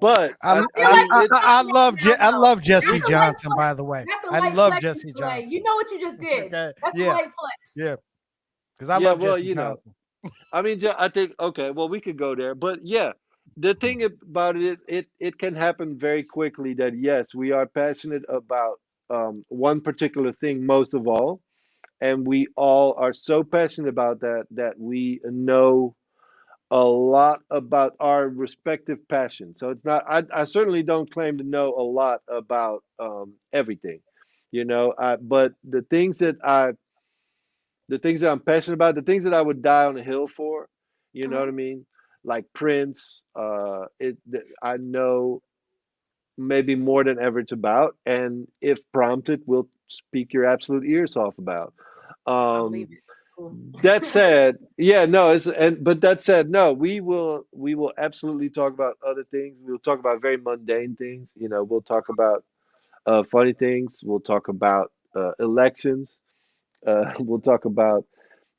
but I, I feel I like mean you're it flexing right I now, though. love Jesse That's a light Johnson. flex. By the way, That's a I light love flex, Jesse Nicolay. You Johnson. know what you just did. Okay, That's a yeah, light flex. yeah, because I yeah, love well, Jesse you know, Johnson. I mean, I think okay. Well, we could go there, but yeah, the thing about it is, it can happen very quickly. That yes, we are passionate about one particular thing most of all, and we all are so passionate about that that we know a lot about our respective passions. So it's not. I certainly don't claim to know a lot about everything, you know. But the things that I'm passionate about, the things that I would die on a hill for, you know what I Mhm. mean? Like Prince, I know maybe more than ever it's about, and if prompted, will speak your absolute ears off about. I Um, believe it. Cool. that said, yeah, no, but that said, no, we will absolutely talk about other things. We'll talk about very mundane things. You know, we'll talk about funny things. We'll talk about elections. We'll talk about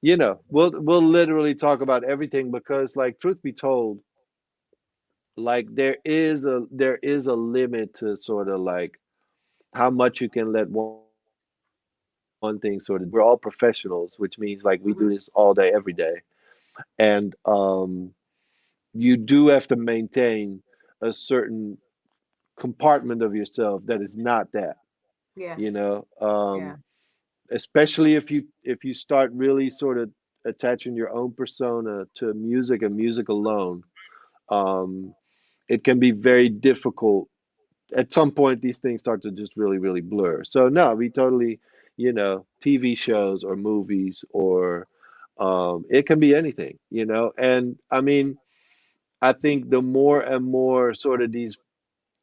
we'll literally talk about everything because like truth be told, like there is a limit to sort of like how much you can let one thing sort of dictate your life. We're all professionals, which means like we do this Mhm. all day every day. And you do have to maintain a certain compartment of yourself that is not that, Yeah. you know. Yeah. Especially if you start really sort of attaching your own persona to music and music alone, um, it can be very difficult. At some point, these things start to just really, really blur. So no, we totally, TV shows or movies or it can be anything, And I mean, I think the more and more sort of these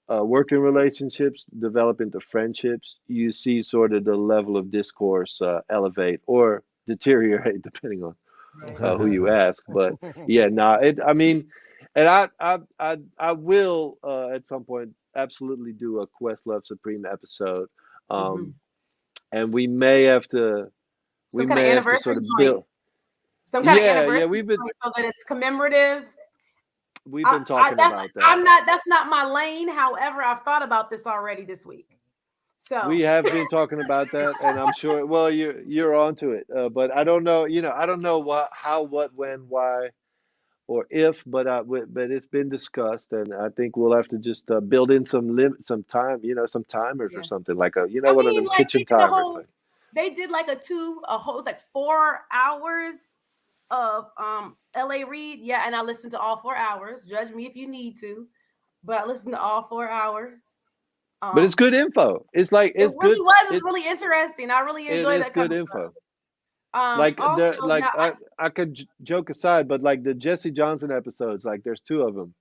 working relationships develop into friendships, you see sort of the level of discourse elevate or deteriorate, depending on Right. who you ask. But yeah, no, I mean, and I will at some point absolutely do a Questlove Supreme episode, um, Mhm. and we Some kind of may have to sort anniversary of joint. build. Some kind of Yeah, yeah, anniversary joint so that it's commemorative. we've been I talking that's about that. I'm not that's not my lane. However, I've thought about this already this week. We So have been talking about that, and I'm sure. Well, you're onto it, but I don't know. I don't know what, how, what, when, why, or if. But it's been discussed, and I think we'll have to just build in some time. Some timers or yeah. something like I one of mean, them like kitchen timers. Like they did like a whole, it was like 4 hours of LA Reid. Yeah, and I listened to all 4 hours. Judge me if you need to, but I listened to all 4 hours. but it's Um good info. It's like it it's really good. was, it's It really interesting. I really it enjoy is that kind good of stuff. info. Like Also now I could joke aside, but like the Jesse Johnson episodes, like there's two of them,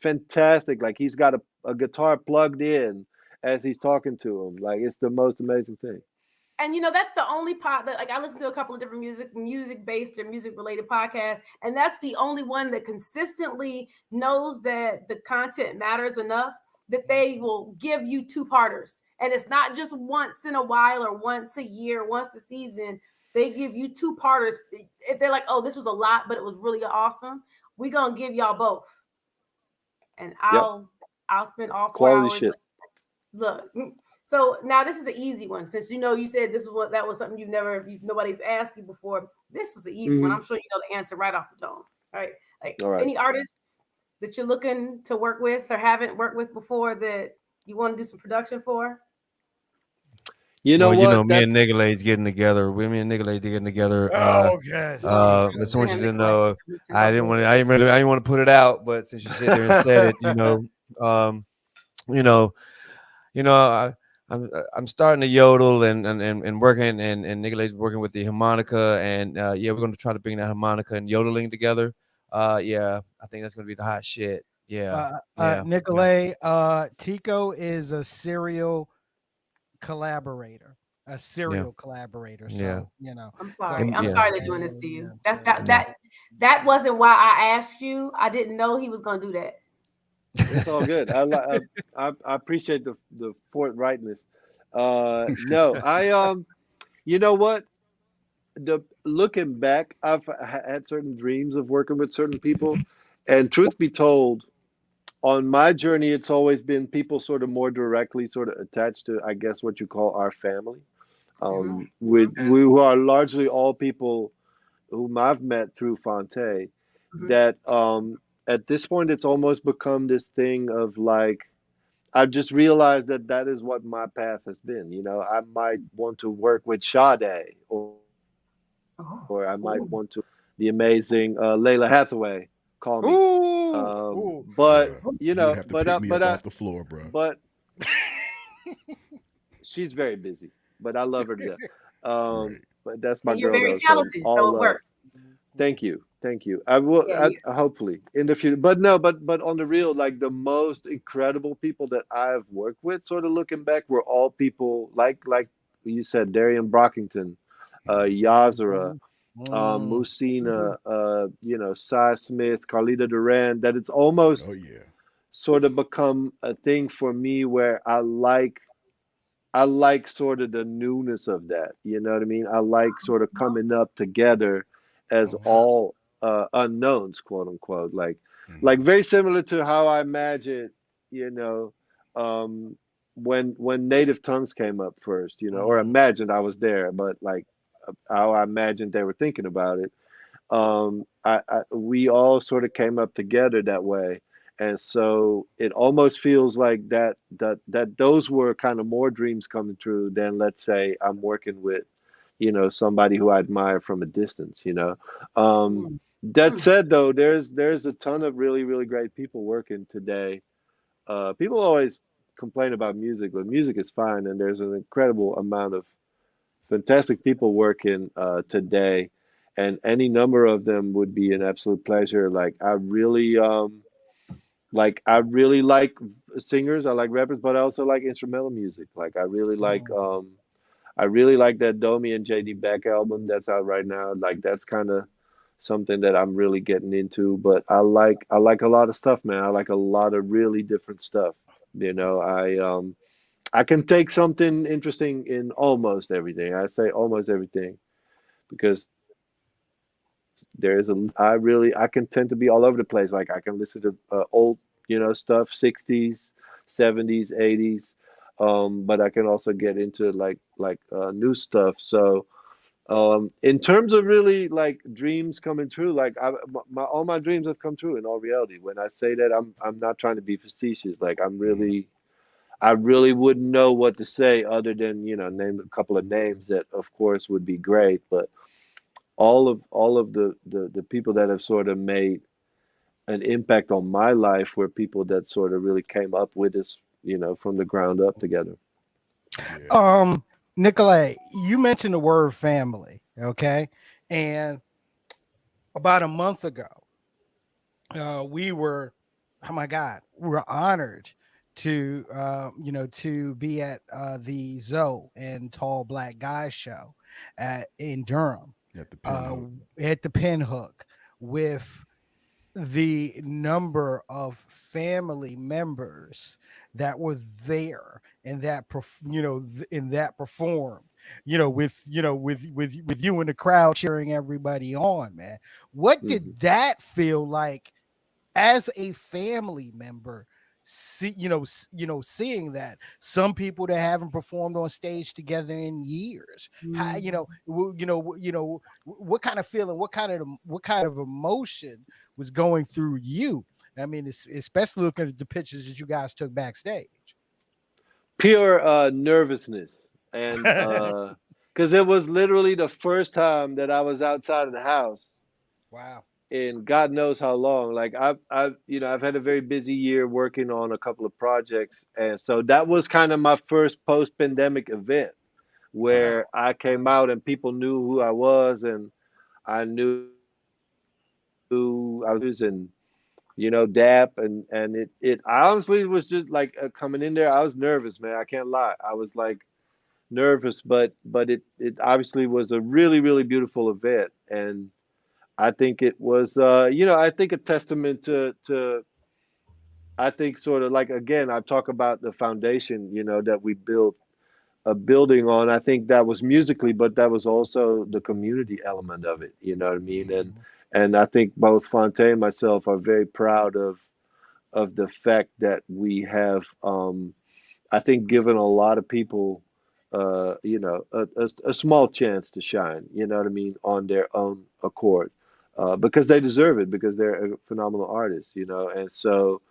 fantastic. Like he's got a guitar plugged in as he's talking to him. Like it's the most amazing thing. and that's the only part that, like, I listen to a couple of different music based or music related podcasts, and that's the only one that consistently knows that the content matters enough that they will give you two-parters, and it's not just once in a while or once a year, once a season. They give you two-parters. If they're like, oh, this was a lot but it was really awesome, we're gonna give y'all both, and Yep. I'll spend all four Quality hours. shit. Look, so now this is an easy one since you said this is what that was something nobody's asked you before. This was an easy one. Hmm. I'm sure you know the answer right off the dome. All right, like All right. any artists that you're looking to work with or haven't worked with before that you want to do some production for. You know Well, you know, what? me and That's Nicolay's getting together. Me and Nicolay getting together. Oh, yes. Love me But some someone you him, didn't Nicolay. know, Let me send all those. I didn't want to put it out, but since you sit there and said it, um, you know, I'm starting to yodel and working and Nicolay's working with the harmonica and yeah, we're gonna try to bring that harmonica and yodeling together. Yeah, I think that's gonna be the hot shit. Yeah, yeah, yeah, Nicolay, Tico is a serial collaborator, a yeah, serial collaborator. yeah, So I'm so sorry. I'm yeah, sorry they're yeah, doing yeah, this to you. yeah. That's So that yeah. that that wasn't why I asked you. I didn't know he was gonna do that. it's all good. I appreciate the forthrightness. No, you know what? The looking back, I've had certain dreams of working with certain people, and truth be told, on my journey, it's always been people sort of more directly sort of attached to, I guess, what you call our family. Hmm. With Okay. we who are largely all people whom I've met through Fonte, Hmm. that at this point it's almost become this thing of like I've just realized that that is what my path has been. You know, I might want to work with Sade, or I might want to Oh. the Ooh. amazing Layla Hathaway. Call me. ooh, ooh. But Bruh, you you would know, have to pick me up off the floor, bruh. but she's very busy. But I love her to death. Right. But that's my And you're girl very though. So talented, all so it love. works. Thank you, thank you. I will Yeah. You, hopefully in the future, but no, but on the real, like the most incredible people that I've worked with, sort of looking back, were all people like you said, Darian Brockington, Yazara, Mm. Musina, Cy Smith, Carlita Duran. That it's almost Oh yeah. sort of become a thing for me where I like sort of the newness of that. You know what I mean? I like sort of coming up together as Oh yeah. all unknowns, quote unquote. Like Hmm. very similar to how I imagine, you know, um, when native tongues came up first, or Mm. imagined I was there, but like how I imagined they were thinking about it. We all sort of came up together that way, and so it almost feels like that those were kind of more dreams coming true than, let's say, I'm working with, somebody who I admire from a distance. um, mm, that mm. said, though, there's a ton of really really great people working today. People always complain about music, but music is fine, and there's an incredible amount of fantastic people working today, and any number of them would be an absolute pleasure. I really like singers, I like rappers, but I also like instrumental music. Like I really like that Domi and JD Beck album that's out right now. Like that's kind of something that I'm really getting into. But I like a lot of stuff, man. I like a lot of really different stuff. I can take something interesting in almost everything. I say almost everything because I can tend to be all over the place. Like I can listen to old, stuff, 60s, 70s, 80s, but I can also get into like new stuff. So in terms of really like dreams coming true, like all my dreams have come true in all reality. When I say that, I'm not trying to be facetious. Like I really wouldn't know what to say other than, name a couple of names that of course would be great, but all of the people that have sort of made an impact on my life were people that sort of really came up with us, from the ground up together. Yeah. Um, Nicolay, you mentioned the word family, okay? And about a month ago, we were, oh my God, we were honored to be at the Zoe and Tall Black Guy show in Durham, At the uh, pinhook. at the Pinhook with the number of family members that were there and that in that performed with you in the crowd cheering everybody on, man. What Hmm. did that feel like as a family member seeing that some people that haven't performed on stage together in years, how, what kind of feeling, what kind of emotion was going through you? I mean, especially looking at the pictures that you guys took backstage. Pure nervousness, and because it was literally the first time that I was outside of the house Wow. in God knows how long. Like I've had a very busy year working on a couple of projects, and so that was kind of my first post-pandemic event Wow. where I came Wow. out and people knew who I was, and I knew I was and dap, and it I honestly was just like coming in there. I was nervous, man. I can't lie. I was like nervous, but it obviously was a really really beautiful event, and I think it was I think a testament to I think sort of like, again, I talk about the foundation that we built a building on. I think that was musically, but that was also the community element of it. You know what I mean? Mhm. And I think both Fontaine and myself are very proud of the fact that we have, I think, given a lot of people, a small chance to shine. You know what I mean, on their own accord, because they deserve it, because they're a phenomenal artist. And so.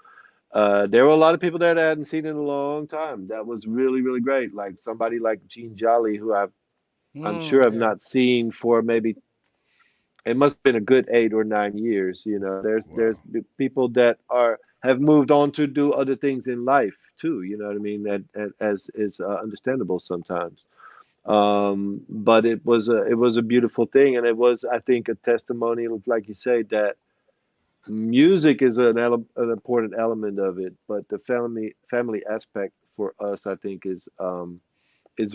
There were a lot of people there that I hadn't seen in a long time. That was really, really great. Like somebody like Gene Jolly, who I'm sure I've Yeah. not seen for maybe, it must have been a good 8 or 9 years. There's Wow. people that have moved on to do other things in life too. You know what I mean? That as is understandable sometimes. But it was a beautiful thing, and it was, I think, a testimony, like you say, that music is an important element of it, but the family aspect for us, I think, is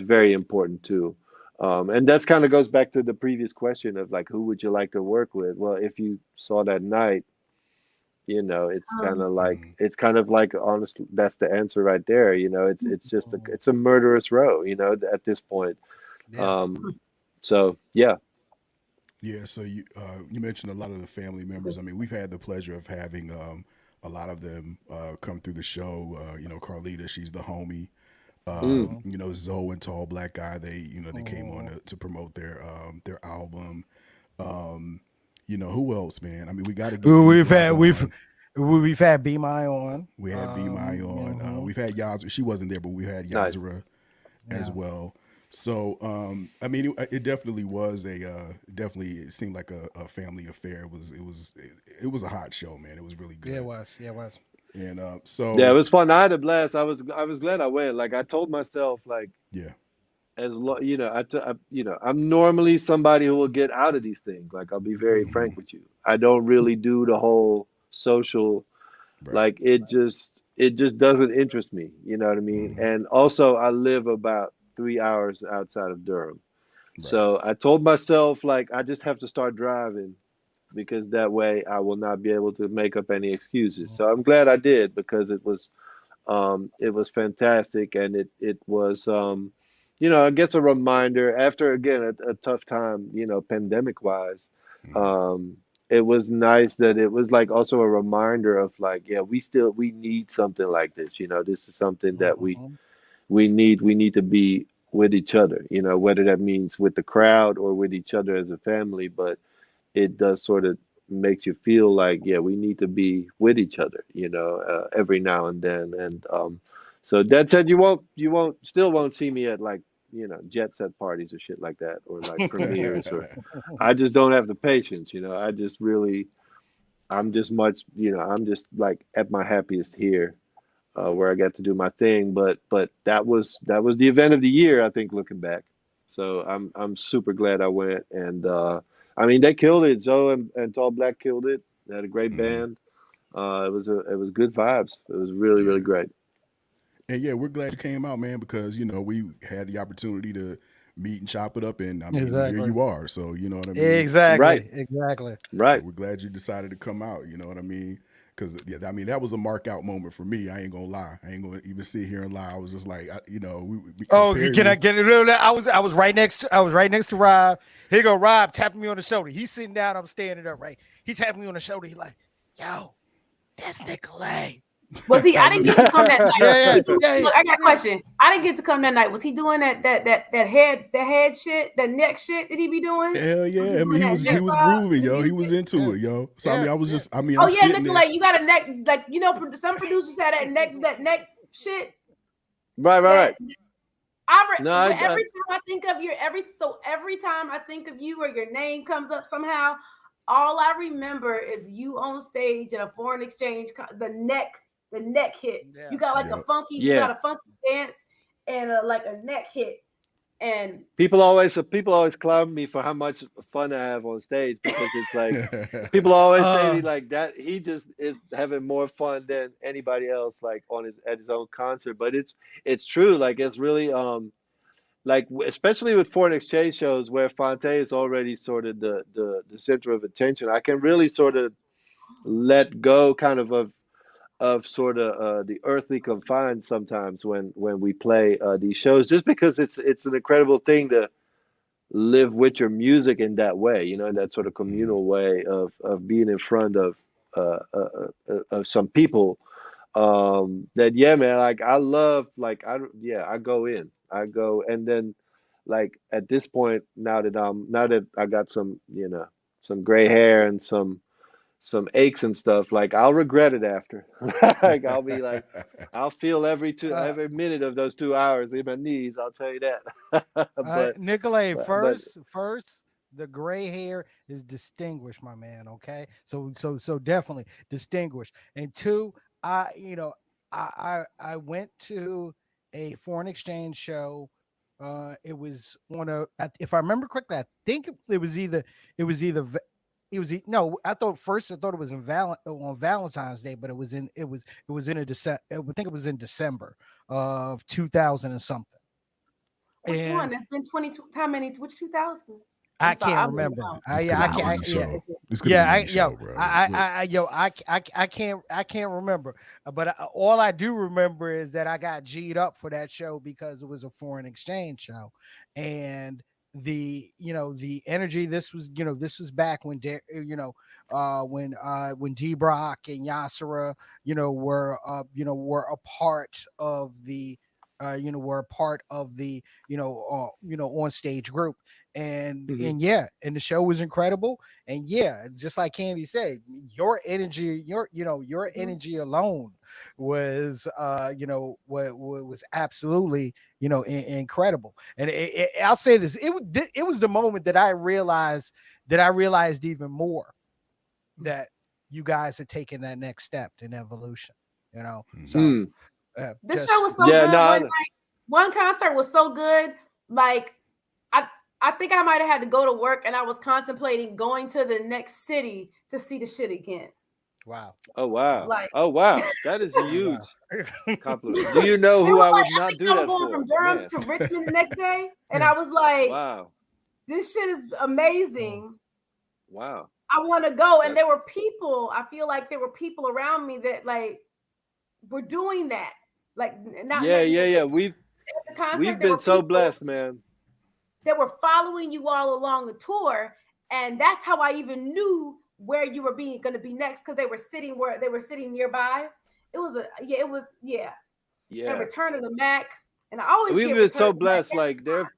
very important too. And that's kind of goes back to the previous question of like, who would you like to work with? Well, if you saw that night, Um, Mhm. it's kind of like, honestly, that's the answer right there. It's a murderous row, at this point. Yeah. Um, so yeah. Yeah, so you mentioned a lot of the family members. I mean, we've had the pleasure of having a lot of them come through the show. Carlita, she's the homie. Mm. Mhm. Zoe and Tall Black Guy, they came on Mhm. to promote their album. Um, who else, man? I mean, we got to get D We've Block had we've on. we've had Be My on. We had B My on. Mhm. We've had Yazra. She wasn't there, but we had Nice. Yazra as Yeah. well. So, I mean, it definitely was definitely, it seemed like a family affair. It was a hot show, man. It was really Yeah, it good. was. Yeah, it was. And Yeah, it so, was fun. I had a blast. I was glad I went. Like I told myself, like, yeah. as I'm normally somebody who will get out of these things. Like, I'll be very Hmm. frank with you. I don't really do the whole social. Right. Like, it just doesn't interest me. You know what I mean? Hmm. And also, I live about 3 hours outside of Durham. Right. So I told myself, like, I just have to start driving, because that way I will not be able to make up any excuses. So I'm glad I did, because it was fantastic, and it was, I guess, a reminder after, again, a tough time, pandemic wise. Hmm. Um, it was nice that it was like also a reminder of, like, yeah, we need something like this. This is something that we Mhm. we need we need to be with each other. Whether that means with the crowd or with each other as a family, but it does sort of makes you feel like, yeah, we need to be with each other, every now and then. And so that said, you won't see me at, like, jet set parties or shit like that, or like premieres, or I just don't have the patience. I just really, I'm just like at my happiest here, where I got to do my thing. But that was the event of the year, I think, looking back. So I'm super glad I went, and I mean, they killed it. Zoe and Tall Black killed it. They had a great Hmm. band. It was good vibes. It was really really Yeah. great. And yeah, we're glad you came out, man, because we had the opportunity to meet and chop it up, and I mean, here Exactly. you are. So you know what I mean. Right, Exactly. Exactly. So right. we're glad you decided to come out. You know what I mean? Because yeah, I mean that was a mark out moment for me. I ain't gonna lie. I ain't gonna even sit here and lie. I was just like, because Oh, Perry can I was. get it? I was right next to Rob. Here go Rob tapping me on the shoulder. He's sitting down. I'm standing up. Right. He tapping me on the shoulder. He like, yo, that's Nicolay. Was he? I I was didn't just get to come that night. Yeah, Was he yeah, doing, yeah, look, I got a yeah. question. I didn't get to come that night. Was he doing that head shit, that neck shit that he be doing? hell Was he yeah. I mean, doing that he neck was bob grooving, to the yo. He was music? into Yeah, it, yo. So I yeah, mean, yeah. I'm Oh yeah, sitting there. Nicolay, you got a neck, like some producers had that neck shit. Right, right, That right. No, every time I think of your every time I think of you or your name comes up somehow, all I remember is you on stage at a foreign exchange. The neck hit. Yeah. You got like Yep. you yeah. got a funky dance and like a neck hit. And People always clown me for how much fun I have on stage because it's like people always say to Uh, me like that he just is having more fun than anybody else like on his at his own concert. But it's true. Like it's really like especially with foreign exchange shows where Fonte is already sort of the center of attention. I can really sort of let go kind of sort of the earthly confines sometimes when we play these shows just because it's an incredible thing to live with your music in that way, you know, in that sort of Mhm. communal way of being in front of some people. That yeah, man, like I love, like yeah, I go in, I go, and then like at this point, now that I got some, you know, some gray hair and some aches and stuff, like I'll regret it after. Like I'll be like, I'll feel uh, every minute of those 2 hours in my knees. I'll tell you that. but Nicolay, but first, the gray hair is distinguished, my man. Okay, so definitely distinguished. And two, I went to a foreign exchange show. It was if I remember correctly, I think it was either no. I thought it was on Valentine's Day, but it was in a December. I think it was in December of 2000 and something. which one? And That's been 22. How many? Which 2000? I'm I sorry, can't I'm in remember. the This could Yeah, I have been can't. any show. This could have Yeah, been any show, bro. I can't remember. But all I do remember is that I got G'd up for that show because it was a foreign exchange show, and the energy. This was back when when D Brock and Yasera were a part of the were a part of the on stage group, Mhm. and yeah, and the show was incredible. And yeah, just like Candy said, your Mhm. energy alone was what was absolutely incredible. And I'll say this, it was the moment that I realized even more that you guys had taken that next step in evolution, Mhm. so Mm. This show just was so Yeah, good. no, One concert was so good. Like I I think I might have had to go to work and I was contemplating going to the next city to see the shit again. wow. oh wow, Like oh wow, that is a Oh wow. huge compliment. Do you know it who was I like would I not think do I was that going for, from Durham man? to Richmond the next day, and I was like, Wow, "This shit is Oh, amazing. wow, I want to go." And that's there were people. I feel like there were people around me that like were doing that. Like yeah, yeah, at yeah. the concert, We've there been were so people blessed, man. that were following you all along the tour, and that's how I even knew where you were being going to be next because they were sitting nearby. It was and Yeah, Return of the Mac, and I always we've get been Return so of the Mac blessed. Like they're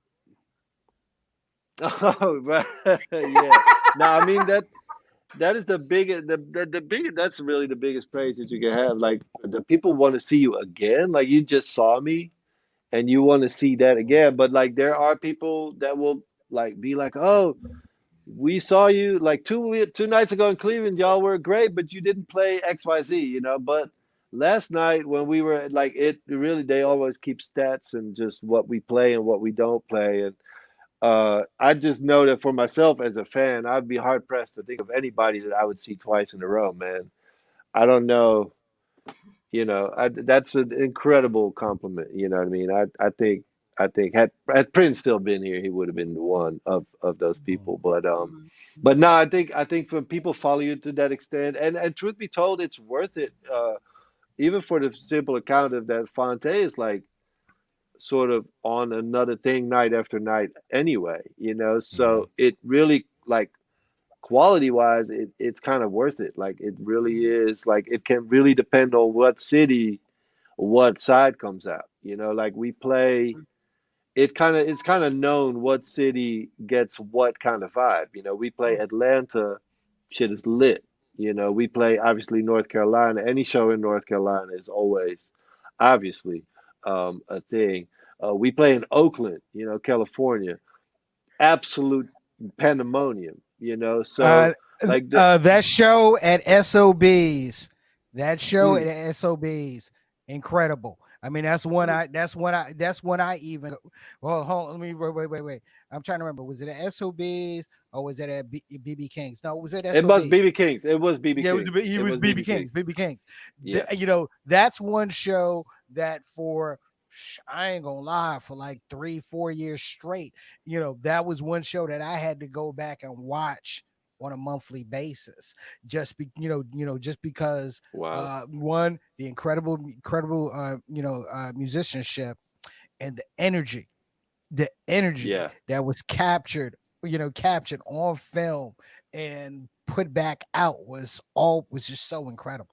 oh right, yeah. No, I mean that is the biggest the biggest that's really the biggest praise that you can have. Like the people want to see you again. Like you just saw me and you want to see that again. But like there are people that will like be like, oh, we saw you like two nights ago in Cleveland, y'all were great, but you didn't play XYZ, you know. But last night when we were like it really they always keep stats and just what we play and what we don't play. And I just know that for myself as a fan, I'd be hard pressed to think of anybody that I would see twice in a row, man. I don't know, you know, that's an incredible compliment. You know what I mean? I think had Prince still been here, he would have been one of those people. Mhm. But no, I think when people follow you to that extent, and truth be told, it's worth it. Even for the simple account of that Fonte is like sort of on another thing night after night anyway, you know. Mhm. So it really like quality wise, it's kind of worth it. Like it really is. Like it can really depend on what city, what side comes out. You know, like we play. It's kind of known what city gets what kind of vibe. You know, we play Atlanta, shit is lit. You know, we play obviously North Carolina. Any show in North Carolina is always obviously a thing. We play in Oakland, you know, California, absolute pandemonium. You know, so Uh, like the that show at SOBs, that show mm, at SOBs, incredible. I mean, that's one Mm. I. That's one I even. Well, hold on, let me wait. I'm trying to remember. Was it at SOBs or was it at BB King's? No, it was at it was SOBs. BB King's. It was BB Yeah, it was King's. he It was was BB BB King. King's. BB King's. Yeah. You know, that's one show that for I ain't gonna lie, for like 3-4 years straight, you know, that was one show that I had to go back and watch on a monthly basis. Just because Wow. one, the incredible musicianship and the energy Yeah. that was captured on film and put back out was just so incredible.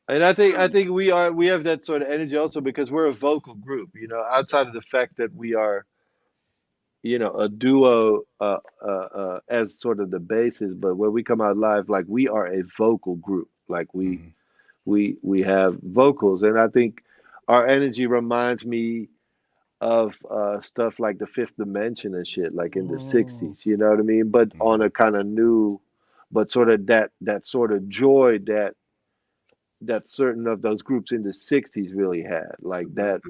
And I think we have that sort of energy also because we're a vocal group, you know, outside of the fact that we are, you know, a duo as sort of the basis, but when we come out live, like we are a vocal group. Like Mhm. we have vocals, and I think our energy reminds me of stuff like the Fifth Dimension and shit, like in the Mm, '60s. You know what I mean? But on Mhm. a kind of new, but sort of that sort of joy that certain of those groups in the '60s really had. Like that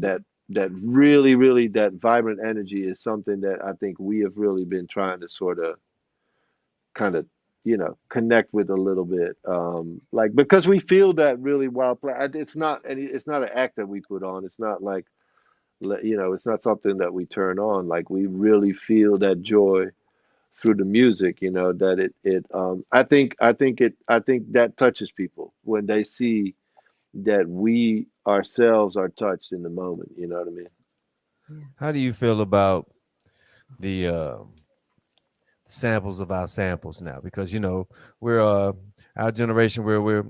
really that vibrant energy is something that I think we have really been trying to sort of kind of connect with a little bit, like because we feel that really while playing. It's not an act that we put on. It's not like it's not something that we turn on. Like we really feel that joy through the music, that I think that touches people when they see that we ourselves are touched in the moment. You know what I mean? Yeah. How do you feel about the samples of our samples now? Because we're our generation where we're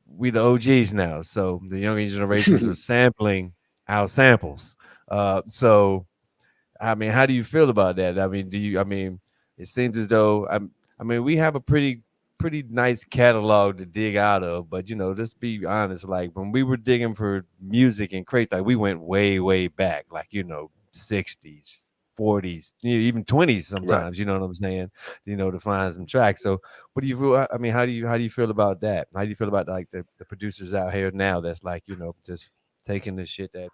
we the OGs now, so the younger generations are sampling our samples. So I mean, how do you feel about that? I mean, I mean, it seems as though I mean, we have a pretty nice catalog to dig out of, but let's be honest. Like when we were digging for music and crates, like we went way back, like '60s, '40s, even '20s Right. sometimes. You know what I'm saying? To find some tracks. So, what do you feel? I mean, how do you feel about that? How do you feel about like the producers out here now that's like just taking the shit that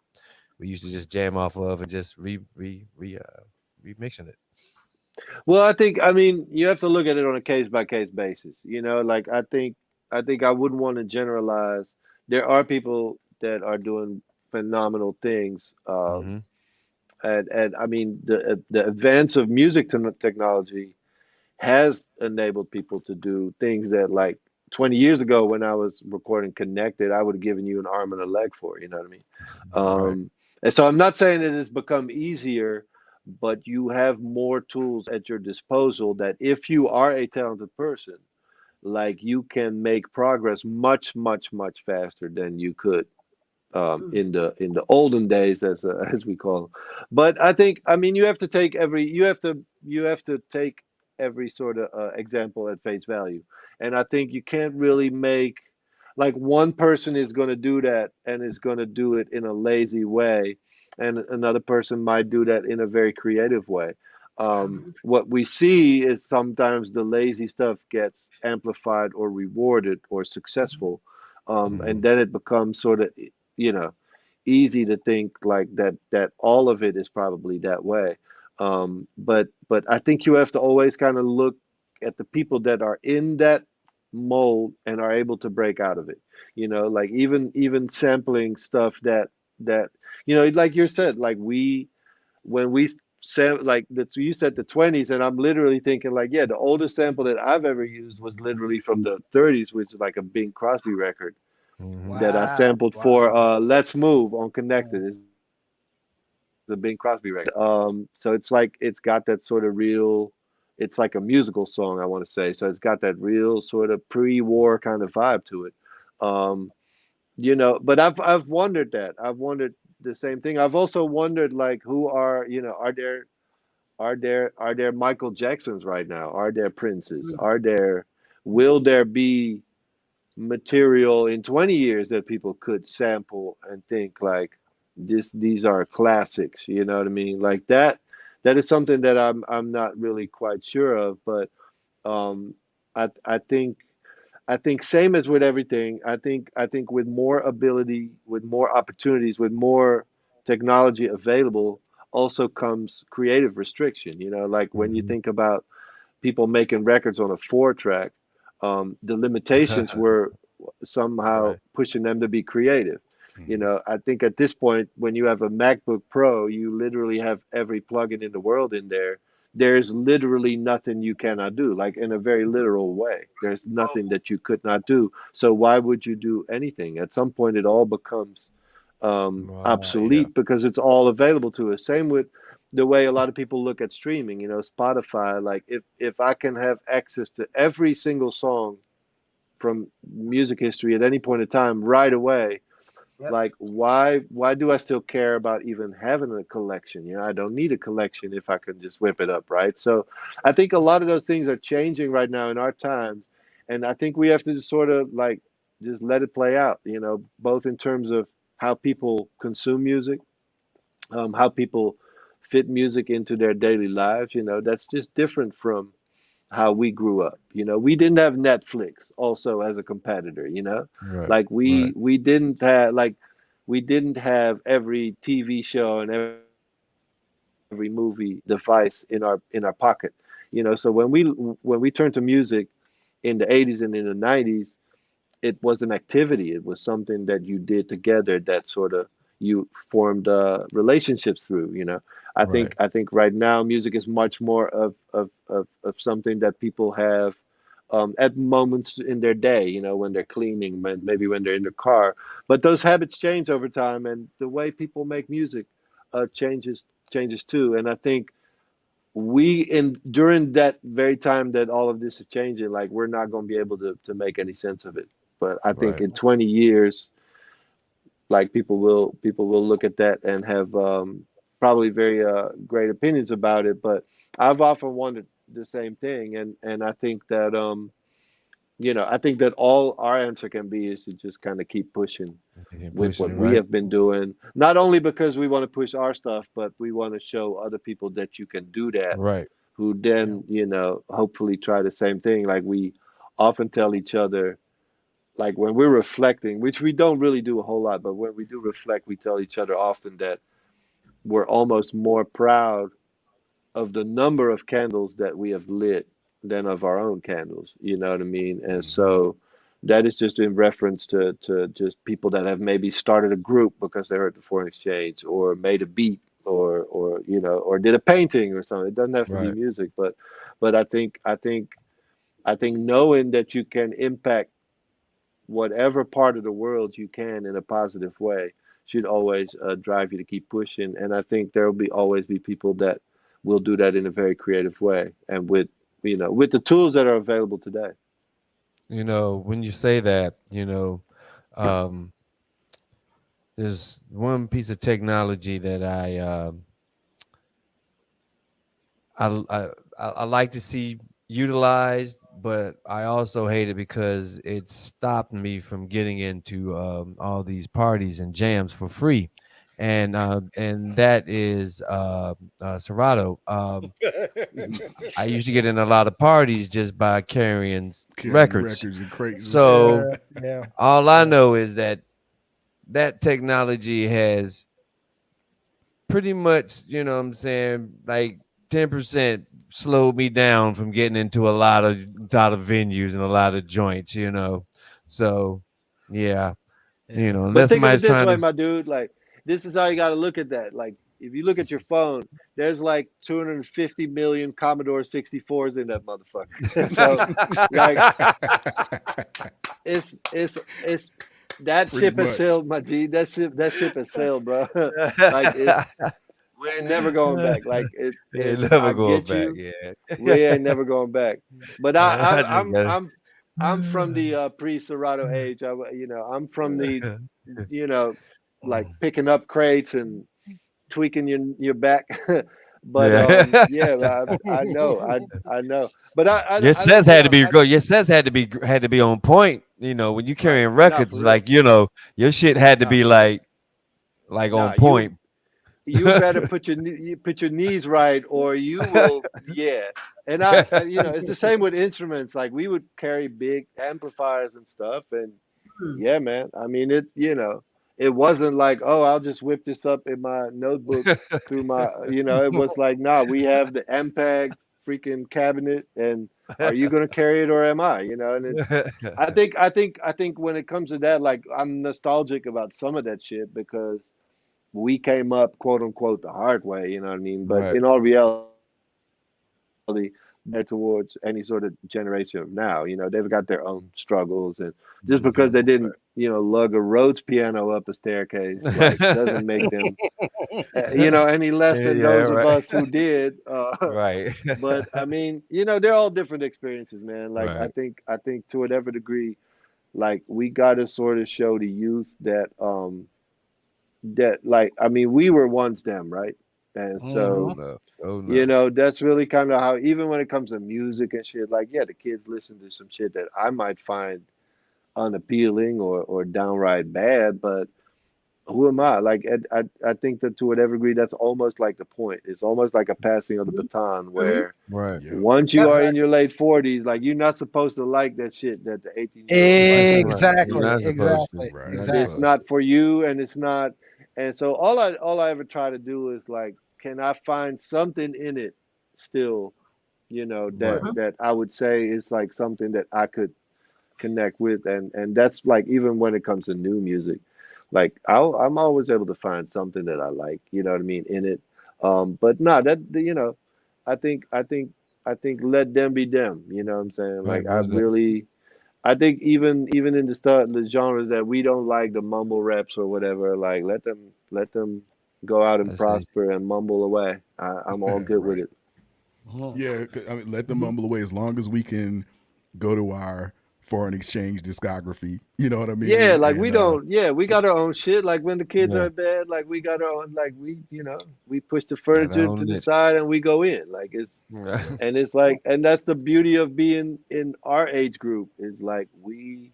we used to just jam off of and just remixing it. Well, I mean, you have to look at it on a case by case basis. Like I think I wouldn't want to generalize. There are people that are doing phenomenal things, Mm-hmm. and I mean the advance of music technology has enabled people to do things that like 20 years ago when I was recording Connected, I would have given you an arm and a leg for. You know what I mean? Right. And so I'm not saying it has become easier, but you have more tools at your disposal that if you are a talented person, like you can make progress much faster than you could Mm. in the olden days, as we call them. But I mean, you have to take every sort of example at face value, and I think you can't really make like one person is going to do that and is going to do it in a lazy way, and another person might do that in a very creative way. What we see is sometimes the lazy stuff gets amplified or rewarded or successful, Mm-hmm. and then it becomes sort of you know easy to think like that all of it is probably that way. But I think you have to always kind of look at the people that are in that mold and are able to break out of it. Like even sampling stuff that like you said, like when we said like that you said the 20s, and I'm literally thinking like, yeah, the oldest sample that I've ever used was literally from the 30s, which is like a Bing Crosby record Mm-hmm. that I wow, sampled for wow. Let's Move on Connected. Mm. It's a Bing Crosby record. So it's like it's got that sort of real it's like a musical song, I want to say. So it's got that real sort of pre-war kind of vibe to it. Um, but I've wondered that. I've wondered the same thing. I've also wondered like who are, are there Michael Jacksons right now? Are there Princes? Will there be material in 20 years that people could sample and think like these are classics, you know what I mean? Like that is something that I'm not really quite sure of, but um I think same as with everything. I think with more ability, with more opportunities, with more technology available, also comes creative restriction. Like when you Hmm. think about people making records on a 4 track, the limitations were somehow Right. pushing them to be creative. Mhm. I think at this point, when you have a MacBook Pro, you literally have every plugin in the world in there. There's literally nothing you cannot do, like in a very literal way. There's nothing that you could not do. So why would you do anything? At some point, it all becomes Yeah. obsolete because it's all available to us. Same with the way a lot of people look at streaming. Spotify. Like if I can have access to every single song from music history at any point in time right away, Yep. like why do I still care about even having a collection? I don't need a collection if I can just whip it up, right? So I think a lot of those things are changing right now in our times, and I think we have to just sort of like just let it play out, both in terms of how people consume music, how people fit music into their daily lives. That's just different from how we grew up. We didn't have Netflix also as a competitor, Right. like Right. we didn't have every TV show and every movie device in our pocket. So when we turn to music in the 80s and in the 90s, it was an activity. It was something that you did together that sort of you formed relationships through. I think Right. I think right now music is much more of something that people have at moments in their day. When they're cleaning, maybe when they're in the car. But those habits change over time, and the way people make music changes too. And I think we in during that very time that all of this is changing, like we're not going to be able to make any sense of it. But I think Right. in 20 years, like people will look at that and have probably very great opinions about it. But I've often wondered the same thing, and I think that all our answer can be is to just kind of keep pushing They can with push what it, we right? have been doing, not only because we want to push our stuff, but we want to show other people that you can do that, Right. who Yeah. then, hopefully try the same thing. Like we often tell each other, like when we're reflecting, which we don't really do a whole lot, but when we do reflect, we tell each other often that we're almost more proud of the number of candles that we have lit than of our own candles. You know what I mean? And Mhm. so that is just in reference to just people that have maybe started a group because they heard the foreign exchange, or made a beat, or did a painting or something. It doesn't have to be Right. music, but I think knowing that you can impact whatever part of the world you can in a positive way should always drive you to keep pushing. And I think there will be always be people that will do that in a very creative way and with the tools that are available today. When you say that, um, there's one piece of technology that I I like to see utilized, but I also hate it because it stopped me from getting into all these parties and jams for free, and that is Serato. I used to get in a lot of parties just by carrying Carrying records. records and crates and stuff. So Yeah. Yeah. all I Yeah. know is that that technology has pretty much, what I'm saying, like 10% slowed me down from getting into a lot of venues and a lot of joints. So yeah, Yeah. But unless think of it somebody's this trying way, to my dude. Like, this is how you got to look at that. Like, if you look at your phone, there's like 250 million Commodore 64s in that motherfucker. So, like, it's that Pretty ship has much. sailed, my G. That ship has sailed, bro. Like, it's We ain't never going back. Like They I never going get back. you. Yeah. We ain't never going back. But I just got I'm from the pre-Serato age. I'm from the, you know, like picking up crates and tweaking your back. But yeah. yeah, I know. But Your I don't, sets had to be go. Your sets had to be on point. When you right. carrying Nah, records, for real. like your shit had to Nah, be for real. like Nah, on point. you better you put your knees right, or you will, yeah. And it's the same with instruments. Like we would carry big amplifiers and stuff, and yeah, man. I mean, it wasn't like, oh, I'll just whip this up in my notebook through my, it was like, nah, we have the MPEG freaking cabinet, and are you gonna carry it or am I? And I think when it comes to that, like I'm nostalgic about some of that shit because we came up, quote unquote, the hard way. You know what I mean? But Right. in all reality, they're towards any sort of generation of now. They've got their own struggles, and just because they didn't, lug a Rhodes piano up a staircase, like doesn't make them, any less than Yeah. those of Right. us who did. Right. But I mean, they're all different experiences, man. Like Right. I think to whatever degree, like we got to sort of show the youth that like I mean we were once them, right? And Oh Mhm. so no. Oh no. that's really kind of how, even when it comes to music and shit, like yeah, the kids listen to some shit that I might find unappealing or downright bad, but who am I? Like I think that to whatever degree that's almost like the point. It's almost like a passing of the baton Hmm. where Right. Yeah. once you are Definitely. in your late 40s, like you're not supposed to like that shit that the 18-year-old like or Right. whatever. You're Exactly, not supposed to. exactly, You're Right. not It's exactly. supposed to. not for you, and it's not. And so all I ever try to do is like, can I find something in it still, that Right. Hmm. that I would say is like something that I could connect with, and that's like even when it comes to new music, like I'm always able to find something that I like, you know what I mean, in it. But no, I think let them be them, you know what I'm saying? Right. Like I Most definitely. really I think even in the genres that we don't like, the mumble raps or whatever, like let them go out and That's it. prosper and mumble away. I'm all good with Right. it. Mhm. Yeah. I mean, let them Mhm. mumble away as long as we can go to our foreign exchange discography. You know what I Yeah, mean? like we And don't. Yeah, we got our own shit. Like when the kids are Yeah. in bed, like we got our own. Like we push the Got our furniture to own the niche. side and we go in. Like it's Right. and it's like and that's the beauty of being in our age group is like we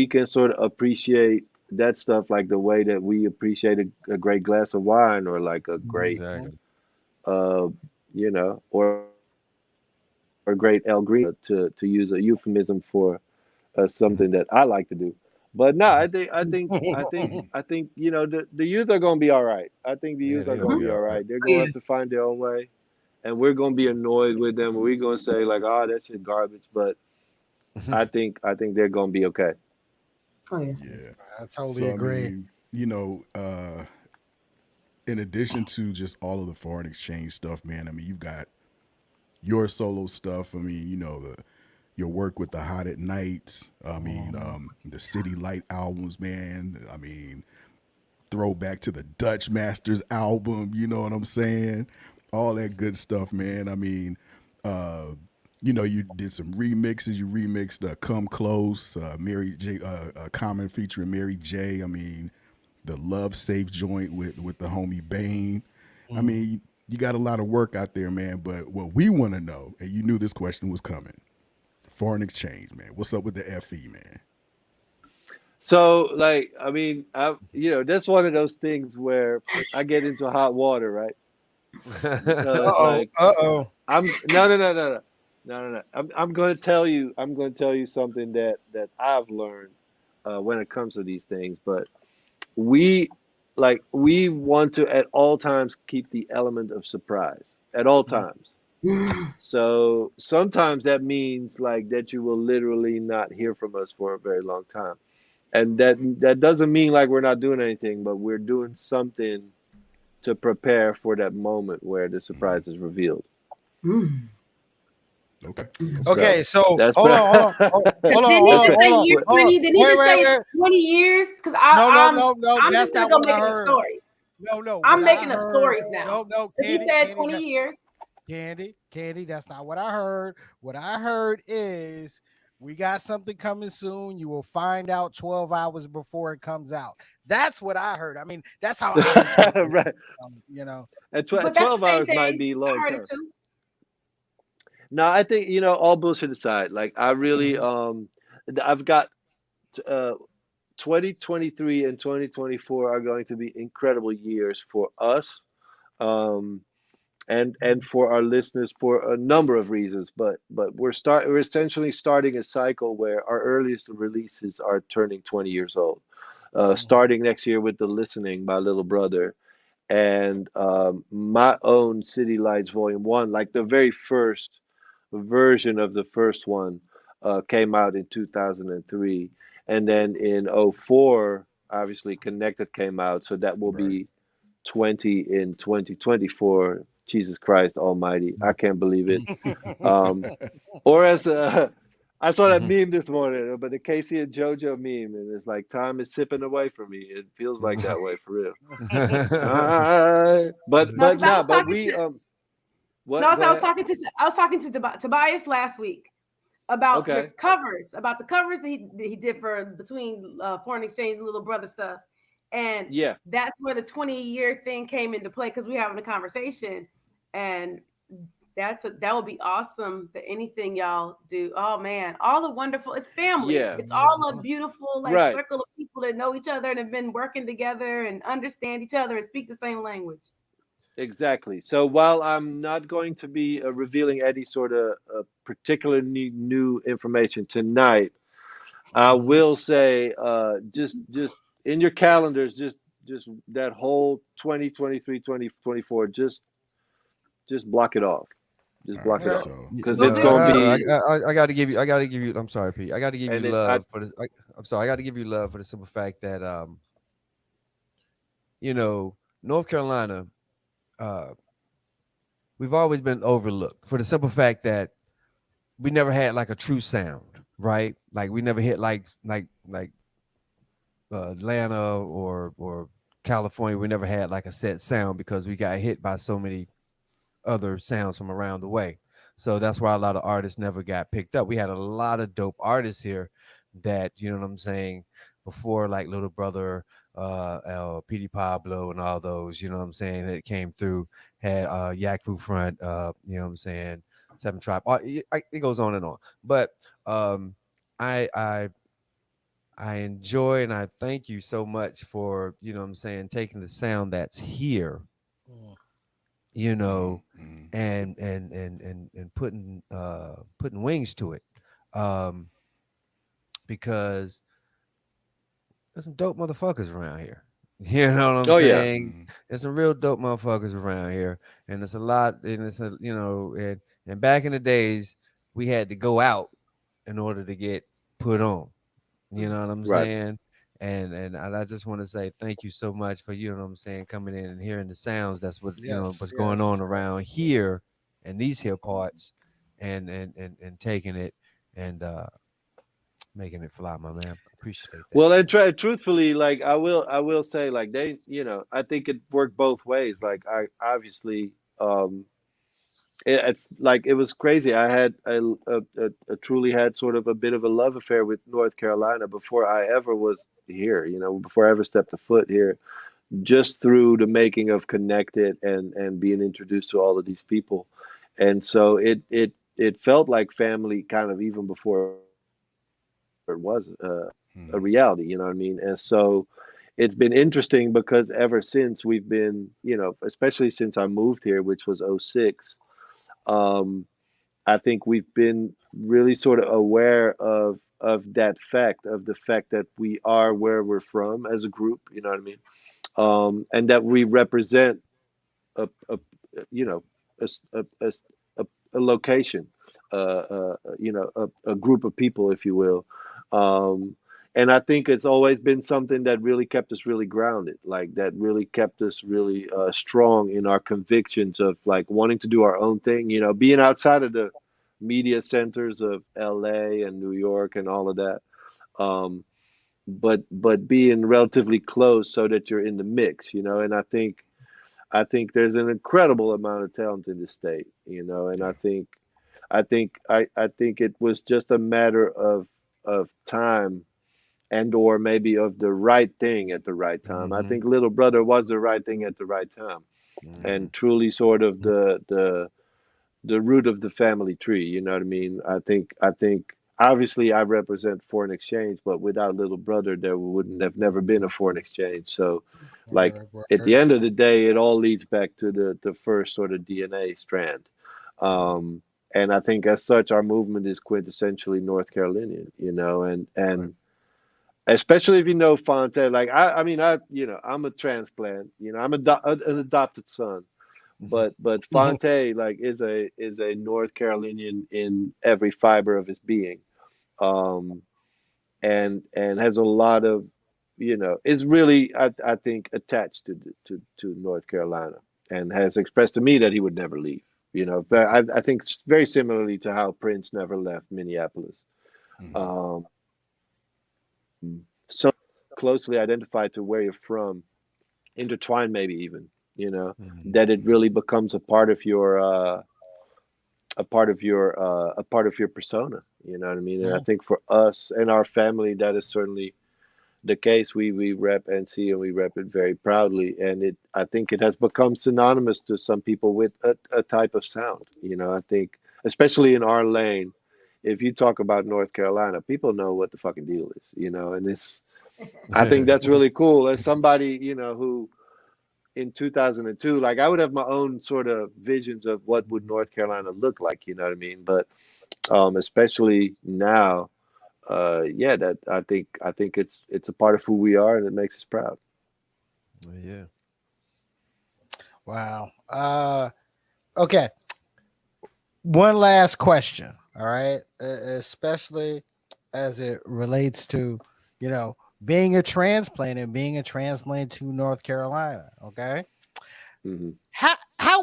can sort of appreciate that stuff like the way that we appreciate a great glass of wine or like a great Exactly. uh or a great El Green to use a euphemism for something that I like to do. But no, I think the youth are gonna be all right. I think the Yeah, youth are they're gonna gonna Hmm. be be all all right. right. They're Oh, gonna yeah. have to find their own way, and we're gonna be annoyed with them. We're gonna say like, "Oh, that shit garbage," but I think they're gonna be okay. Oh, yeah. yeah. I totally So I agree. mean, in addition to just all of the foreign exchange stuff, man, I mean, you've got your solo stuff. I mean, your work with the Hot at Nights. I mean, Mhm. the City Light albums, man. I mean, throwback to the Dutch Masters album. You know what I'm saying? All that good stuff, man. I mean, uh, you did some remixes. You remixed "Come Close," Mary J. Common featuring Mary J. I mean, the Love Safe joint with the homie Bane. I Mhm. mean, you got a lot of work out there, man. But what we want to know, and you knew this question was coming, foreign exchange, man. What's up with the FE, man? So like, I mean, that's one of those things where I get into hot water, right? Because Uh-oh. like Uh-oh. I'm no no no no no no no no. I'm going to tell you. I'm going to tell you something that I've learned when it comes to these things. But we we want to at all times keep the element of surprise at all times. So sometimes that means like that you will literally not hear from us for a very long time, and that doesn't mean like we're not doing anything, but we're doing something to prepare for that moment where the surprise is revealed. Mm. Okay. Okay. So Okay, so that's hold on, hold on, hold on, Didn't he hold that's on, just say hold on, year hold on. 20? Didn't he Wait, just wait, say wait. 20 years? Because No, no, I'm no, no. I'm That's just gonna not go what I make up a heard. story. no. What I'm I making up heard, stories now. no, Because he Candy, said Candy, 20 years. Candy. That's not what I heard. What I heard is we got something coming soon. You will find out 12 hours before it comes out. That's what I heard. I mean, that's how I interpret it. Right. You know. And But that's the 12 same hours might thing. be I long heard it term. too. No, I think, all bullshit aside, like I really, Mhm. I've got uh, 2023 and 2024 are going to be incredible years for us. Um, and for our listeners for a number of reasons, but we're essentially starting a cycle where our earliest releases are turning 20 years old. Mhm. Starting next year with The Listening by Little Brother, and my own City Lights Volume 1, like the very first version of the first one, came out in 2003. And then in '04, obviously Connected came out, so that will Right. be 20 in 2024. Jesus Christ Almighty, I can't believe it. Um, or as I saw that meme this morning, but the Casey and JoJo meme, and it's like time is sipping away from me. It feels like that way for real. But No, because I nah, was but talking we to what? no, Go so ahead. I was talking to Tobias last week about your Okay. covers, about the covers that he did for between foreign exchange and little brother stuff, and Yeah. that's where the 20-year thing came into play because we were having a conversation, and that would be awesome. That anything y'all do, oh man, all the wonderful. It's family. Yeah. It's all a beautiful like Right. circle of people that know each other and have been working together and understand each other and speak the same language. Exactly. So while I'm not going to be revealing any sort of particular new information tonight, I Mhm. will say, just in your calendars, just that whole 2023, 2024, just block it off. Just All block it right. Well, off So because we'll it's do. gonna I, be, I got to give you. I got to give you. I'm sorry, Pete. I got to give you and it. I love for the. I'm sorry. I got to give you love for the simple fact that you know, North Carolina, uh, we've always been overlooked for the simple fact that we never had like a true sound, right? Like we never hit like Atlanta or California. We never had like a set sound because we got hit by so many other sounds from around the way. So that's why a lot of artists never got picked up. We had a lot of dope artists here that, you know what I'm saying, before like Little Brother, Petey Pablo and all those, you know what I'm saying, that came through, had Yak Fu Front, you know what I'm saying, Seven Tribe. It goes on and on. But um, I I I enjoy and I thank you so much for, you know what I'm saying, taking the sound that's here, Mm. you mm, know, mm. and putting wings to it. Um, because there's some dope motherfuckers around here. You know what I'm oh yeah, saying? Mm. There's some real dope motherfuckers around here. And it's a lot, and it's a, and back in the days, we had to go out in order to get put on. You know what I'm right. saying? And I just want to say thank you so much for, you know what I'm saying, coming in and hearing the sounds. That's what, Yes, what's going on yes, around here and these here parts, and taking it and making it fly, my man. Appreciate that. Well, and truthfully, like I will say, like they, I think it worked both ways. Like I obviously, like it was crazy. I had a truly had sort of a bit of a love affair with North Carolina before I ever was here. Before I ever stepped a foot here, just through the making of Connected and being introduced to all of these people, and so it felt like family kind of even before it was a reality. Mm. You know what I mean? And so it's been interesting because ever since we've been, especially since I moved here, which was '06. um, I think we've been really sort of aware of that fact, of the fact that we are where we're from as a group. You know what I mean? And that we represent a you know a s- a, a location, a group of people, if you will. Um, and I think it's always been something that really kept us really grounded, like that really kept us really strong in our convictions of like wanting to do our own thing. Being outside of the media centers of LA and New York and all of that. Um, but being relatively close so that you're in the mix, you know. And I think there's an incredible amount of talent in this state, you know. And I think it was just a matter of time and or maybe of the right thing at the right time. I Mm-hmm. think Little Brother was the right thing at the right time, Mm-hmm. and truly sort of the root of the family tree. You know what I mean? I think obviously I represent foreign exchange, but without Little Brother, there wouldn't have never been a foreign exchange. So, like at the Word. end of the day, it all leads back to the first sort of DNA strand. Mm-hmm. Um, and I think as such, our movement is quintessentially North Carolinian, you know, and especially if you know Fonte, like I mean, I'm a transplant, you know, an adopted son, but Fonte like is a North Carolinian in every fiber of his being, um, and has a lot of, you know, is really I think attached to North Carolina, and has expressed to me that he would never leave. You know, but I think very similarly to how Prince never left Minneapolis. Mhm. Um, so closely identified to where you're from, intertwined maybe even, you know, Mm-hmm. that it really becomes a part of your persona. You know what I mean? And I Yeah. think for us and our family, that is certainly the case. We rep NC and we rep it very proudly, and I think it has become synonymous to some people with a type of sound. You know, I think especially in our lane, if you talk about North Carolina, people know what the fucking deal is. You know, and I think that's really cool. As somebody, you know, who in 2002, like I would have my own sort of visions of what would North Carolina look like. You know what I mean? But especially now, yeah, that I think it's a part of who we are, and it makes us proud. Yeah. Wow. Okay. One last question. All right. Especially as it relates to, you know, being a transplant and being a transplant to North Carolina. Okay. Hmm.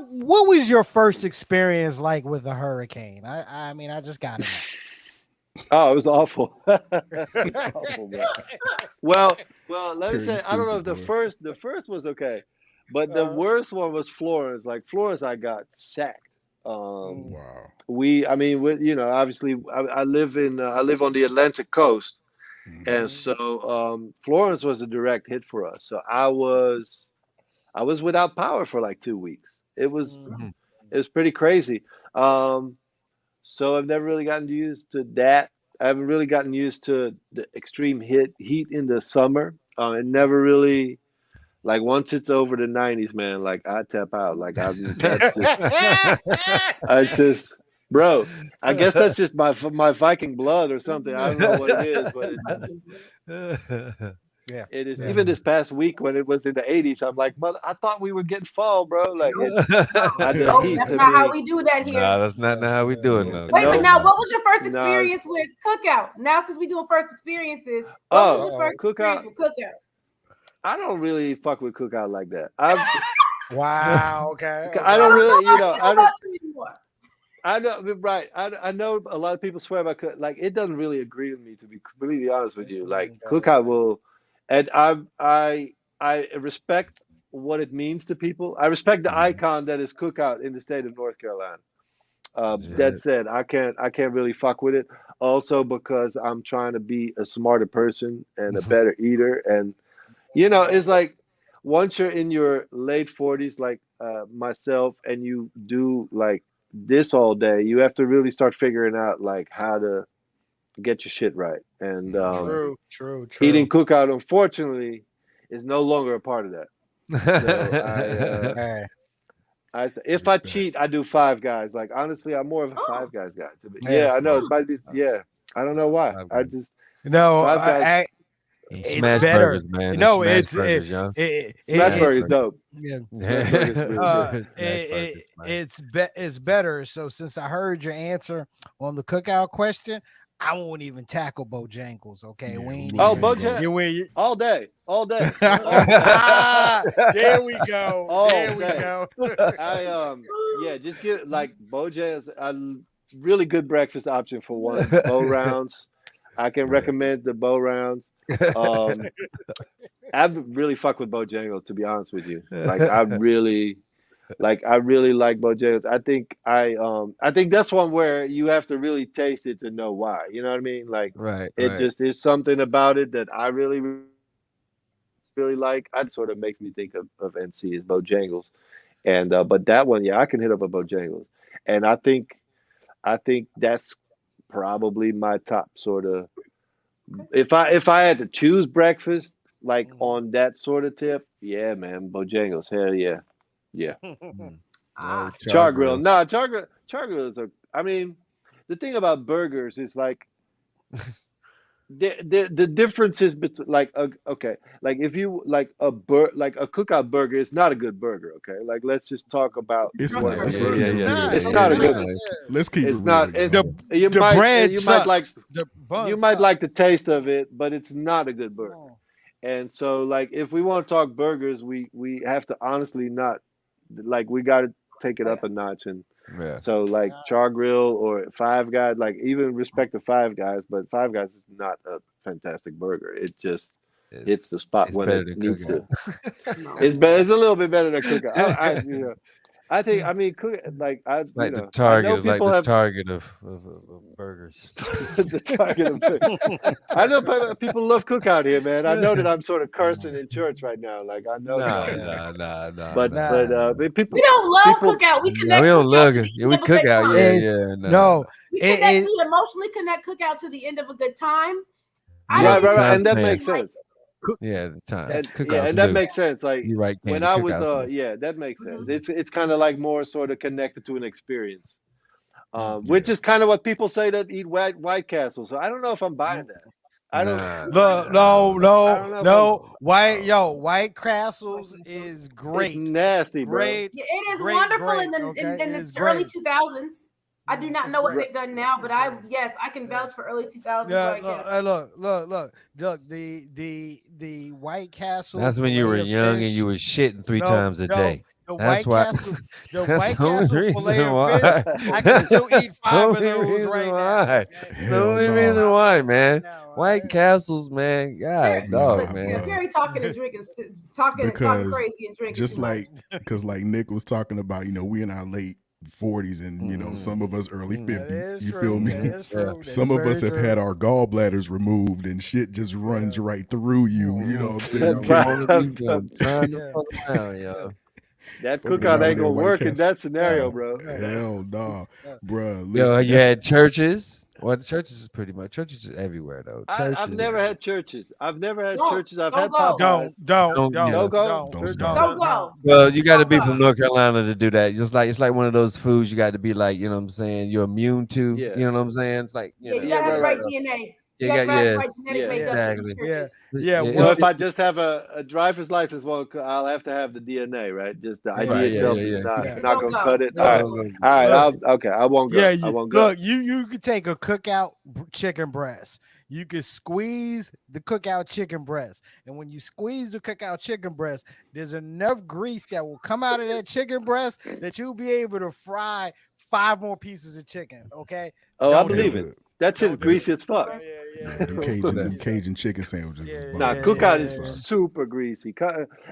What was your first experience like with a hurricane? I mean, I just gotta Oh, it was awful. It was know. awful, man. Well, let me Pretty say, I don't know stupid, if the boy. first was okay, but the uh, worst one was Florence. Like Florence, I got sacked. Um, mm, Wow. I mean, you know, obviously, I live on the Atlantic coast, Mhm. and mm, so Florence was a direct hit for us. So I was without power for like 2 weeks. It was mm, Mm-hmm. it was pretty crazy. Um, so I've never really gotten used to that. I haven't really gotten used to the extreme heat in the summer. It never really, like, once it's over the 90s, man. Like I tap out. Like I'm that's just I just bro. I guess that's just my Viking blood or something. I don't know what it is, but yeah, it is. yeah. Even this past week when it was in the 80s, I'm like, mother, I thought we were getting fall, bro. Like Nope, no, the nope, heat that's to not how me. we do that Nah, here. that's not how we do it Nope. now. Wait, but Nope. now, what was your first No. experience with Cookout? Now, since we doing first experiences, what was Oh, your Uh-oh. first experience cookout. with Cookout? I don't really fuck with cookout like that. Wow. Okay. I I don't Okay. don't know really, how I feel about you anymore. I know, right. I know a lot of people swear by like it doesn't really agree with me, to be completely honest with you. Like cookout Okay. will, and I respect what it means to people. I respect the Mhm. icon that is cookout in the state of North Carolina. Yeah. That said, I can't really fuck with it. Also because I'm trying to be a smarter person and a better eater, and it's like once you're in your late 40s, like myself, and you do like this all day, you have to really start figuring out like how to get your shit right. And Right. True. True. eating True. cookout, unfortunately, is no longer a part of that. So Hey. if I Respect. cheat, I do Five Guys. Like honestly, I'm more of a Oh, Five Guys guy. Yeah. Yeah, I know it hmm. might be. Yeah, I don't know why. Five I Guys. just No. Five Guys. Them It's smash better. burgers, man. Them No. smash burgers, yo. Smashburger It's is Smashburger. dope. yeah. Smash Smashburger is really good. burgers, man. It's better. So since I heard your answer on the cookout question, I won't even tackle Bojangles. Okay, we Yeah, ain't Oh, we even ain't going. Bojack, you ain't. all day, all day, all day, There we go. all There we day. go. Yeah, just get like Bojangles, a really good breakfast option for one. Bow rounds. I can Right. recommend the Bo Rounds. Um, I've really fucked with Bojangles, to be honest with you. Like I really like Bojangles. I think that's one where you have to really taste it to know why. You know what I mean? Like Right, it right. just is something about it that I really really like. I sort of makes me think of NC is Bojangles. And but that one, yeah, I can hit up a Bojangles. And I think that's probably my top sort of, Okay. if I had to choose breakfast like Mhm. on that sort of tip, yeah, man, Bojangles, hell yeah. Yeah. Mm. Oh, Ah, char Char grill. grill. Nah, char grill is a, I mean, the thing about burgers is like the differences between like okay, like if you like like a cookout burger is not a good burger, okay? Like let's just talk about it's a It's drunk what not. a Let's burger. just burger keep Yeah, it It's yeah, real, not. yeah, it's yeah, not a It's man. good, not. yeah. Let's keep it it's real, not The y'all. the bread sucks. The bun you might sucks. like the taste of it, but it's not a good burger. Mm. And so like if we want to talk burgers, we have to honestly not, like we got to take it Oh up yeah. a notch. And Yeah. so like Char Grill or Five Guys, like even respect to Five Guys, but Five Guys is not a fantastic burger. It just It's hits the spot it's when it better than needs cookout. to. Mm. No. It's better. It's a little bit better than cookout. I you know, I think, Mm. I mean cook, like I It's you like the know I target. know It's like people the have target of burgers. the target of. I know people love cookout here, man. I know that I'm sort of cursing in church right now. Like I know that Nah, I'm, Yeah. nah, nah, nah, but nah, Nah. nah. We don't love people cookout. We Nah, we connect don't cookout love to it. the Yeah, end we of a good cookout. Yeah, time. It's yeah. Nah, no. nah. We connect. It We emotionally connect cookout to the end of a good time. I Yeah, don't right, the right, even right, time and that span. makes really like. sense. cook Yeah, the time. And that. yeah, Cookout's and that new. makes sense. Like You right, when Candy. I was Cookout's new. yeah, that makes sense. Mhm. It's kind of like more sort of connected to an experience. Mm. Which Yeah. is kind of what people say that eat White Castle. So I don't know if I'm Mm. buying that. I don't Nah, Look, nah. no, no, I don't know if I'm. no. White Castles is It's great, nasty, bro. great, Yeah, it is great, wonderful in great. the Okay, in it the is early great. 2000s. I do not It's know what great. Right. they've done now, but It's I great. yes, I can Yeah. vouch for early 2000s Yeah, White Castle. look. The White Castle That's when you were fillet of young and you fish. were shitting three No, times a no. day. The That's White why. Castle, the That's White the only Castle fillet reason of fish. why. I can That's still eat the five of only those reason right now. why. Okay, It's the Hell still only eat no. reason five of why, those right man. now. All White right. Castles, man. God, Gary, dog, Nah, man. bro. Gary talking and drinking, talking Because crazy and drinking too just much. because like Nick was talking about, we in our late 40s and Mm-hmm. some of us early Mm-hmm. That 50s. is You feel true. me? That Mm-hmm. is Yeah. true. That is Some of us very have true. had our gallbladders removed and shit just runs Yeah. right through you. You know Mm-hmm. what I'm saying? Yeah, You you can't. wanna be trying to Yeah. fuck around, y'all. That Fucking cookout around ain't with that gonna White work in Castle. that scenario, No, bro. no, Hell no, no. bruh. Yo, Listen, you that's had churches. Well, the churches is pretty much churches are everywhere though. I've Churches. never had churches. I've never had Don't churches. I've don't had go. Popeyes. Yeah. No go. don't Churches start. Don't no. go. Well, you got to Don't be go. from North Carolina to do that. It's like one of those foods you got to be like, you know what I'm saying, you're immune to. Yeah. You know what I'm saying? It's like, Yeah, you Yeah. gotta have Right. the Right. right DNA. You you got got to have the yeah, right genetic Yeah. makeup to eat exactly. Yeah. churches. Yeah. Yeah, So Well, if I just have a driver's license, well, I'll have to have the DNA, right? Just the ID right, yeah. yeah, itself yeah, is yeah. not Yeah. not Don't gonna go. cut it. All Don't right. No, go. no, All right. yeah. Look. Okay. I won't Yeah, go. I won't go. look, you could take a cookout chicken breast. You could squeeze the cookout chicken breast, and when you squeeze the cookout chicken breast, there's enough grease that will come out of that chicken breast that you'll be able to fry 5 more pieces of chicken. Okay, Oh, I don't Yeah, do believe it. it. but That shit is Don't do greasy it. as fuck. Yeah, yeah, yeah, but them don't Cajun do them it. Cajun chicken sandwiches is Yeah, Nah, bomb. yeah, cookout I'm is sorry. super greasy.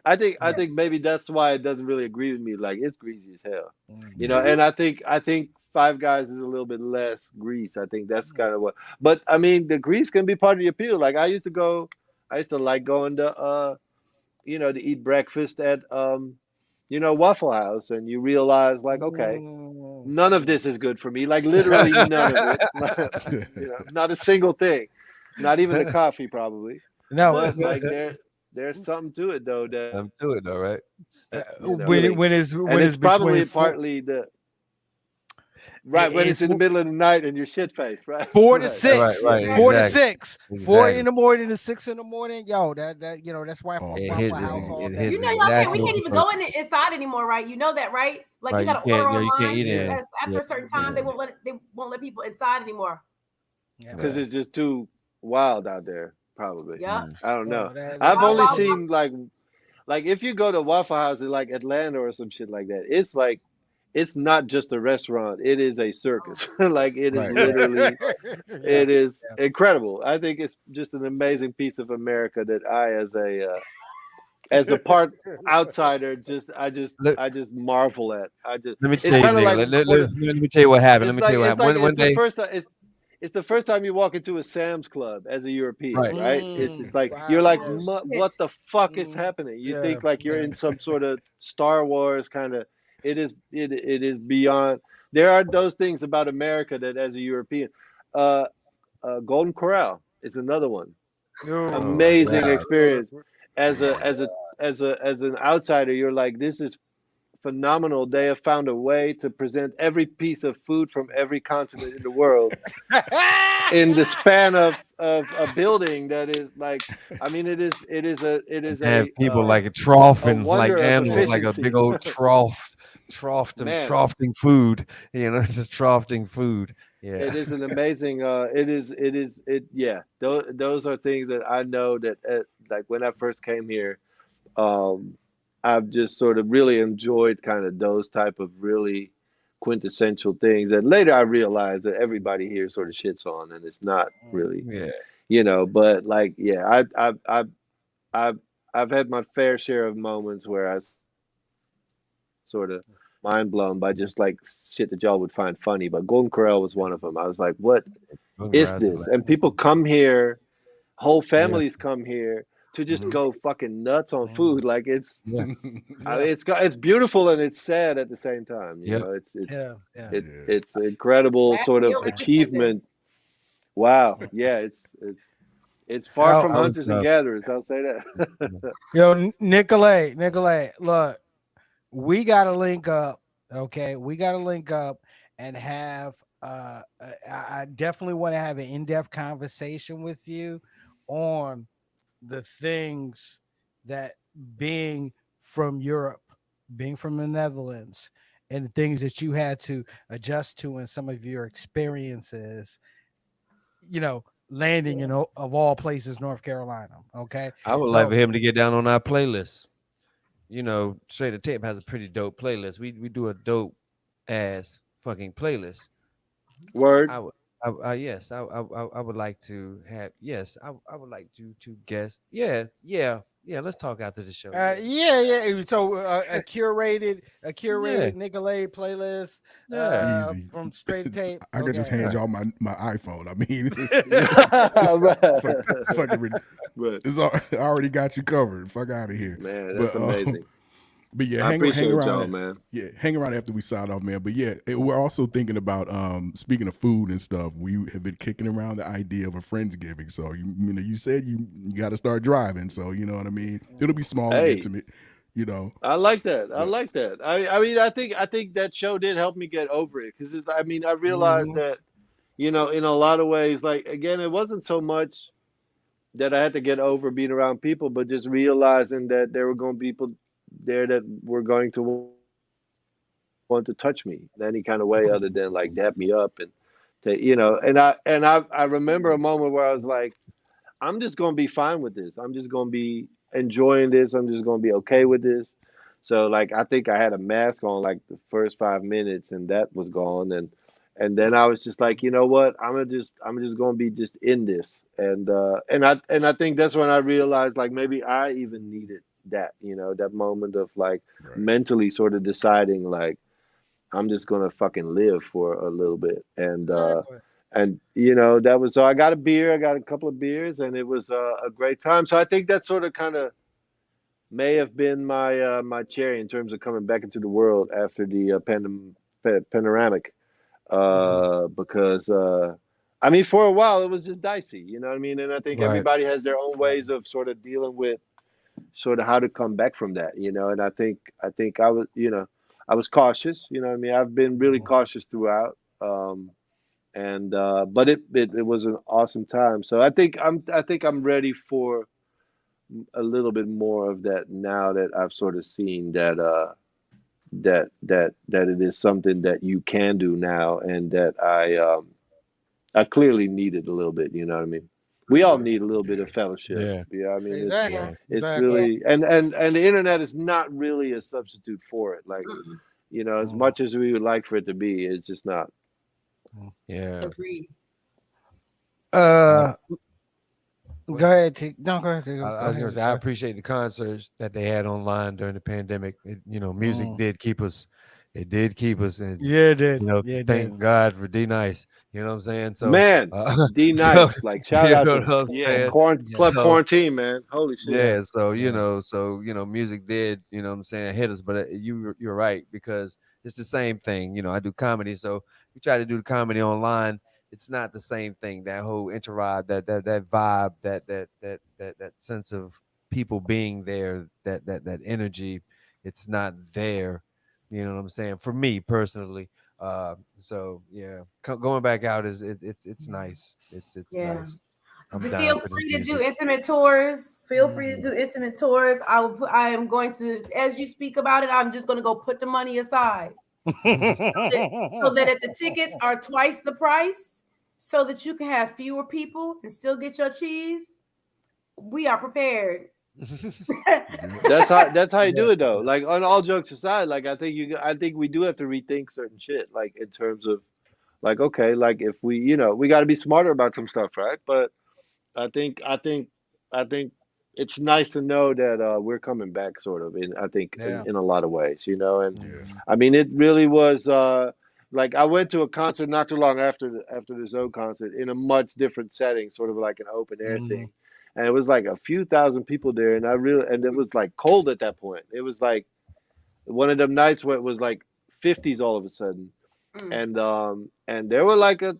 I think maybe that's why it doesn't really agree with me. Like it's greasy as hell, Mhm. And I think Five Guys is a little bit less grease. I think that's kind of what. But I mean, the grease can be part of the appeal. Like I used to like going to to eat breakfast at Waffle House, and you realize like, okay, none of Mhm. this is good for me. Like literally none of it. Not a single thing. Not even the coffee, probably. No, But like there's something to it though that I'm to it though, right? really, and when it's it's between probably four, partly the right when it's it's in the middle of the night and you're shit faced, right? four to Right. Right, six, right, Right. four to exactly. six, 4 in Exactly. the morning to 6 in the morning. Yo, that's All It Waffle hits day House long. all it day. You hits know y'all can't. exactly We what can't the even go person. in it inside anymore, right? You know that, right? Like you Right, got to order you can't online. eat Yeah, in. After Yeah, a certain yeah, time, they won't let people inside anymore. yeah. Because yeah. it's just too wild out there, probably. Yep. Mm. I don't know. Well, I've Wild, only wild, seen like if you go to Waffle House in like Atlanta or some shit like that, it's like it's not just a restaurant, it is a circus. Like it is Right. literally, Yeah. it is incredible. I think it's just an amazing piece of America that I, as a part outsider, Let, I just marvel at. I just, let me it's tell you, kind of Nick. like one of, Let me tell you what happened. Let me tell you what it's happened. like One it's the day, first time, it's the first time you walk into a Sam's Club as a European, right. right? It's just like you're Wow. like, Oh What shit. the fuck is Mm, happening? You yeah. think like you're Yeah. in some sort of Star Wars kind of. It is beyond. There are those things about America that, as a European, uh, Golden Corral is another one. Oh my Amazing God. experience. As a Yeah. as an outsider, you're like, this is phenomenal. They have found a way to present every piece of food from every continent in the world in the span of a building that is like, I mean, it And is have people like a a troughing like wonder of animals, like a big efficiency. old Man, troughing food. Just troughing food. Yeah. it is an amazing yeah, those are things that I know that like when I first came here, um I've just sort of really enjoyed kind of those type of really quintessential things that later I realized that everybody here sort of shits on, and it's not really, Yeah. but like, yeah, I've I've had my fair share of moments where I sort of mind blown by just like shit that y'all would find funny. But Golden Corral was one of them. I was like, what is Hungry this? eyes are And like, people come here, whole yeah. families come here to just Hmm. go fucking nuts on Mm, food. Like Yeah. I mean, yeah. it's beautiful and it's sad at the same time. Yep. Yeah. Yeah. Yeah. It's an incredible Last sort of meal at the Sunday. achievement. Wow, yeah, it's far Yo, from I was hunters and gatherers. I'll say that. yo, Nicolay, look, we gotta link up. Okay, we gotta link up and have. I definitely want to have an in-depth conversation with you on the things that being from Europe, being from the Netherlands, and the things that you had to adjust to in some of your experiences, landing in of all places, North Carolina. Okay. I would like So for him to get down on our playlist. Straight to tape has a pretty dope playlist. We do a dope ass fucking playlist. Word. I would, yes, I would like to have, yes, I would like to guess. Yeah, yeah, yeah. Let's talk after the show. Yeah, yeah. So a yeah, curated Nicolay playlist yeah. Easy. from straight tape. I could just Okay. hand Right. y'all my iPhone. I mean, fuck, fucking, Right. But I already got you covered. Fuck out of here. man, But that's amazing. but yeah, I hang appreciate around. y'all, man. Yeah, hang around after we sign off, man. But yeah, we're also thinking about speaking of food and stuff. We have been kicking around the idea of a friendsgiving. So you said you got to start driving. So you know what I mean. It'll be small and Hey, intimate, you know. I like that. I But like that. I mean, I think that show did help me get over it because I mean, I realized Mhm. that in a lot of ways, like again, it wasn't so much that I had to get over being around people, but just realizing that there were going to be people there that were going to want to touch me in any kind of way other than like dap me up and I remember a moment where I was like, I'm just going to be fine with this. I'm just going to be enjoying this. I'm just going to be okay with this. So like I think I had a mask on like the first 5 minutes and that was gone, and then I was just like, you know what? I'm just going to be just in this. And I think that's when I realized like maybe I even needed that, that moment of like right, mentally sort of deciding like I'm just going to fucking live for a little bit. Exactly. And that was, so I got a beer, I got a couple of beers, and it was a great time. So I think that sort of kind of may have been my cherry in terms of coming back into the world after the panoramic, because I mean for a while it was just dicey, you know what I mean, and I think Right. everybody has their own ways of sort of dealing with sort of how to come back from that, and I think I was cautious, you know what I mean. I've been really Mhm. cautious throughout. And but it was an awesome time. So I think I'm ready for a little bit more of that now that I've sort of seen that that it is something that you can do now, and that I clearly needed a little bit. You know what I mean? We all right, need a little bit yeah, of fellowship. Yeah. Yeah, I mean it's Exactly. Yeah. it's Exactly. Yeah. really, and the internet is not really a substitute for it. Like Mm-mm. As much as we would like for it to be, it's just not. Yeah. Agreed. Uh, go ahead. No, go ahead. I was gonna say I appreciate the concerts that they had online during the pandemic. Music did keep us. It did keep us, and Yeah, it did. Yeah, it thank did. God for D Nice. You know what I'm saying? So, Man, D so Nice, like shout you out know to what I'm saying. Club So Quarantine, man. Holy shit. yeah, so Yeah. music did, what I'm saying, hit us. But you're right, because it's the same thing. I do comedy, so we try to do the comedy online. It's not the same thing. That whole interride, that vibe, that sense of people being there, that energy, it's not there. You know what I'm saying? For me personally. So yeah, going back out it's nice. It's Yeah. nice. I'm Feel down for this free to do music. intimate tours. Feel free to do intimate tours. I am going to, as you speak about it, I'm just going to go put the money aside so that if the tickets are twice the price, so that you can have fewer people and still get your cheese, we are prepared. That's how you do it though. Like on all jokes aside, like I think we do have to rethink certain shit. Like in terms of like okay, like if we got to be smarter about some stuff, right? But I think it's nice to know that we're coming back, sort of. I think Yeah. in a lot of ways, and Yeah. I mean it really was. Like I went to a concert not too long after the Zoe concert in a much different setting, sort of like an open air thing, and it was like a few thousand people there, and it was like cold at that point. It was like one of them nights where it was like 50s all of a sudden, and there were like a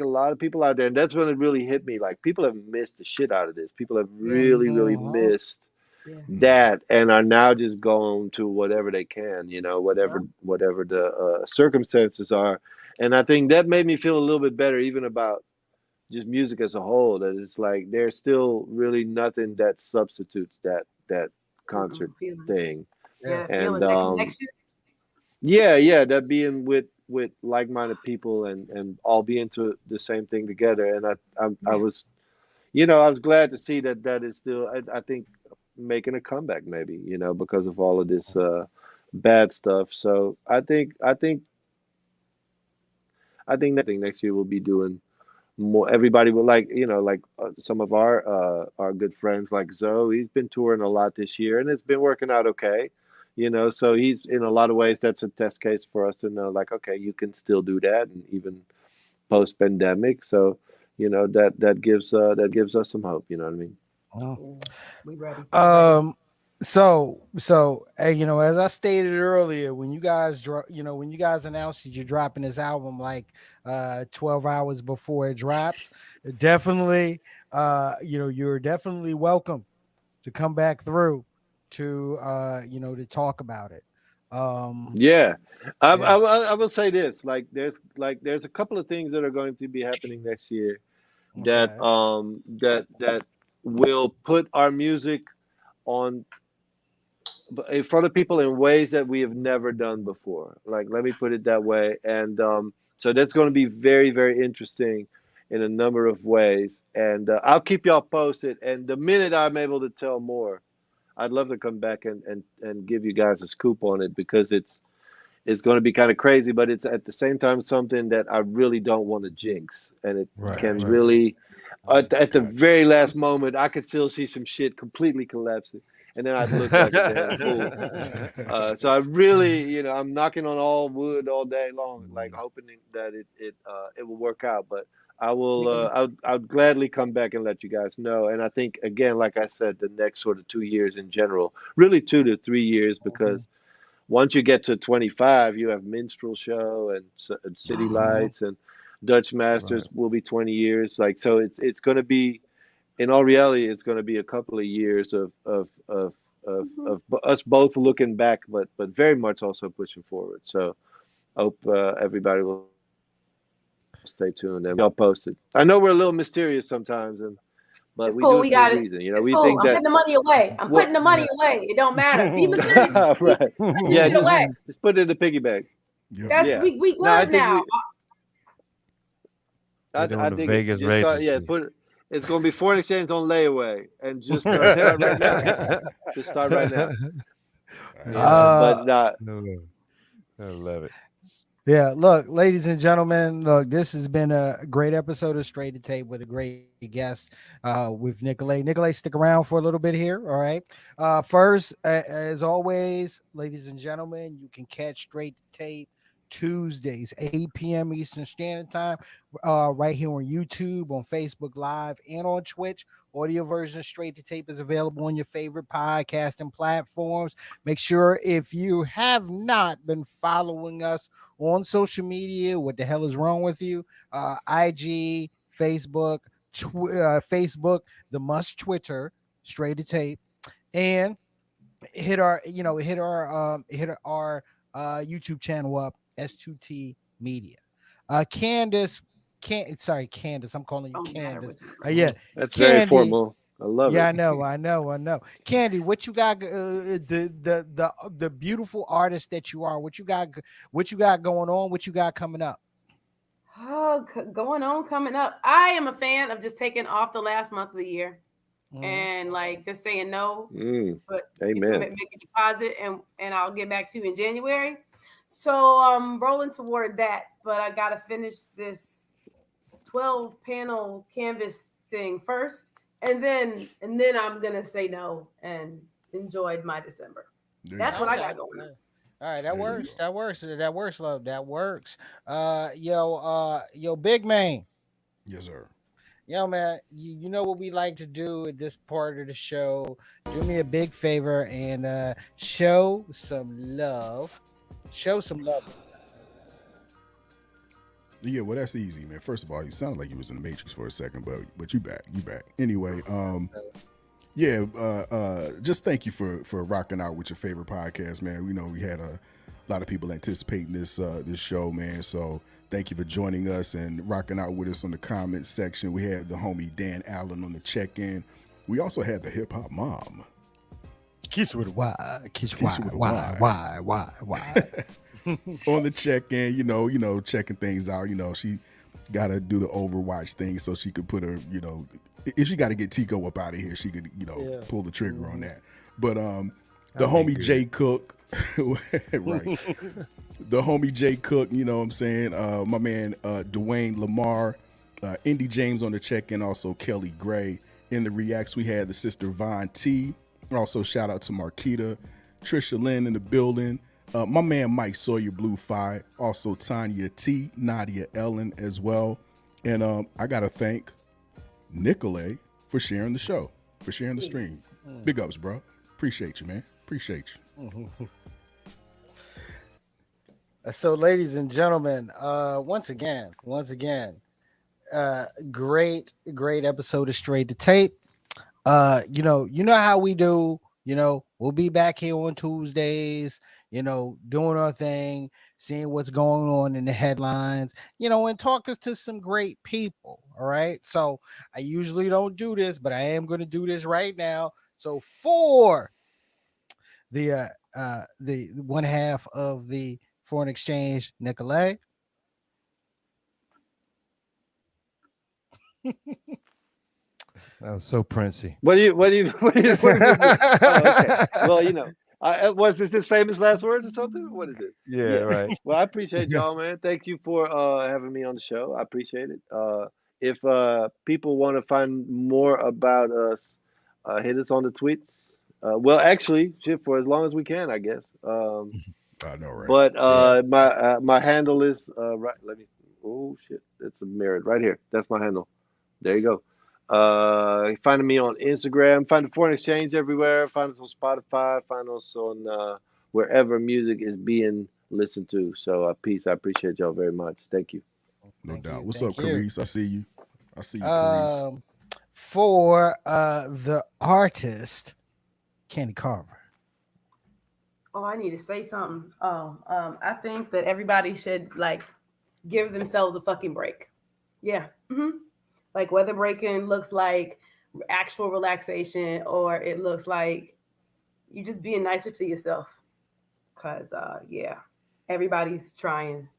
lot of people out there, and that's when it really hit me. Like people have missed the shit out of this. People have Yeah. really missed Yeah. that, and are now just going to whatever they can, whatever the circumstances are. And I think that made me feel a little bit better, even about just music as a whole. That it's like there's still really nothing that substitutes that concert Feeling. thing. Yeah, And feeling that connection. yeah, that being with like-minded people and all being to the same thing together. And I was, I was glad to see that is still, I think, making a comeback, maybe, because of all of this bad stuff. So I think next year we'll be doing more. Everybody will, like some of our good friends like Zoe. He's been touring a lot this year, and it's been working out okay. So he's, in a lot of ways, that's a test case for us to know, like, okay, you can still do that, and even post pandemic. So that gives us some hope. You know what I mean? Oh. Yeah, we ready. So hey, as I stated earlier, when you guys announced that you're dropping this album like 12 hours before it drops, definitely you're definitely welcome to come back through to to talk about it. Yeah. I, Yeah. I will say this, there's a couple of things that are going to be happening next year that Okay. that will put our music on in front of people in ways that we have never done before. Like, let me put it that way. And so that's going to be very, very interesting in a number of ways. And I'll keep y'all posted. And the minute I'm able to tell more, I'd love to come back and give you guys a scoop on it, because it's going to be kind of crazy, but it's at the same time something that I really don't want to jinx. And it can Right. really, at the Gotcha. very last moment, I could still see some shit completely collapsing, and then I'd look like a damn fool. So I really, I'm knocking on all wood all day long, like hoping that it will work out. But I will, I'll gladly come back and let you guys know. And I think, again, like I said, the next sort of 2 years in general, really 2 to 3 years, because once you get to 25, you have Minstrel Show and City Lights, and Dutch Masters Right. will be 20 years. Like, so it's going to be, in all reality, it's going to be a couple of years of us both looking back, but very much also pushing forward. So hope everybody will stay tuned and I'll post it. I know we're a little mysterious sometimes, but It's we cool. do We it for a got it. reason. It's We cool. think I'm that putting the money away. I'm what putting the money away. It don't matter. Be mysterious. right. Put your Yeah, shit away. just put it in the piggy bank. Yep. That's Yeah. we No, I good think now. They're doing I the dig it. Vegas Just start, registry. it's going to be foreign exchange on layaway, and just start right now. Just start right now. Yeah. But Uh No. I love it. Yeah, look, ladies and gentlemen, look, this has been a great episode of Straight to Tape with a great guest with Nicolay. Nicolay, stick around for a little bit here. All right. First, as always, ladies and gentlemen, you can catch Straight to Tape Tuesdays, 8 p.m. Eastern Standard Time, right here on YouTube, on Facebook Live, and on Twitch. Audio version Straight to Tape is available on your favorite podcasting platforms. Make sure if you have not been following us on social media. What the hell is wrong with you? IG, Facebook, the must Twitter, Straight to Tape, and hit our YouTube channel up, S2T Media. Candace, Candace. I'm calling you Don't matter Candace. what you Yeah, That's very Candy. formal. I love Yeah, it. I know. Candy, what you got? The beautiful artist that you are. What you got? What you got going on? What you got coming up? Oh, going on, coming up. I am a fan of just taking off the last month of the year Mhm. and like just saying no, Mm, but you can amen. make a deposit and I'll get back to you in January. So I'm rolling toward that, but I gotta finish this 12 panel canvas thing first, and then I'm gonna say no and enjoyed my December. There you That's what I go. Okay. got going on. All right, that There you works. go. That works. That works, love. That works. Yo, big man. Yes, sir. Yo, man, you know what we like to do at this part of the show. Do me a big favor and show some love. Show some love. Yeah, well, that's easy, man. First of all, you sounded like you was in the Matrix for a second, but you back. Anyway, yeah, just thank you for rocking out with your favorite podcast, man. We know we had a lot of people anticipating this show, man. So thank you for joining us and rocking out with us on the comment section. We had the homie Dan Allen on the check-in. We also had the hip hop mom. Kiss with a Y. Kiss Kiss with a Y. why? On the check-in, checking things out. She got to do the Overwatch thing so she could put her, if she got to get Tico up out of here, she could, Yeah. pull the trigger on that. But the That'd be homie good. Jay Cook, right? The homie Jay Cook, you know what I'm saying? My man Dwayne Lamar, Indy James on the check-in, also Kelly Gray. In the reacts, we had the sister Von T. Also, shout out to Marquita, Trisha Lynn in the building. My man Mike Sawyer Blue Fi, also Tanya T, Nadia Ellen as well. And I gotta thank Nicolay for sharing the show, for sharing the stream. Big ups, bro. Appreciate you, man. Appreciate you. So, ladies and gentlemen, once again, great episode of Straight to Tape. You know how we do. We'll be back here on Tuesdays. Doing our thing, seeing what's going on in the headlines. And talking to some great people. All right. So I usually don't do this, but I am going to do this right now. So for the one half of the foreign exchange, Nicolay. That was so princey. Oh, okay. Well, was this famous last words or something? What is it? Yeah, Yeah. right. Well, I appreciate y'all, man. Thank you for having me on the show. I appreciate it. If people want to find more about us, hit us on the tweets. Well, actually, shit, for as long as we can, I guess. I know, right? But Yeah. my handle is right. Let me. Oh shit, it's mirrored right here. That's my handle. There you go. Find me on Instagram. Find the Foreign Exchange everywhere. Find us on Spotify. Find us on wherever music is being listened to. So, peace. I appreciate y'all very much. Thank you. No Thank doubt. you. What's up, Thank you. Carice? I see you. Carice. For the artist, Candy Carver. Oh, I need to say something. I think that everybody should like give themselves a fucking break. Yeah. Like whether breaking looks like actual relaxation or it looks like you just being nicer to yourself. Cause yeah, everybody's trying.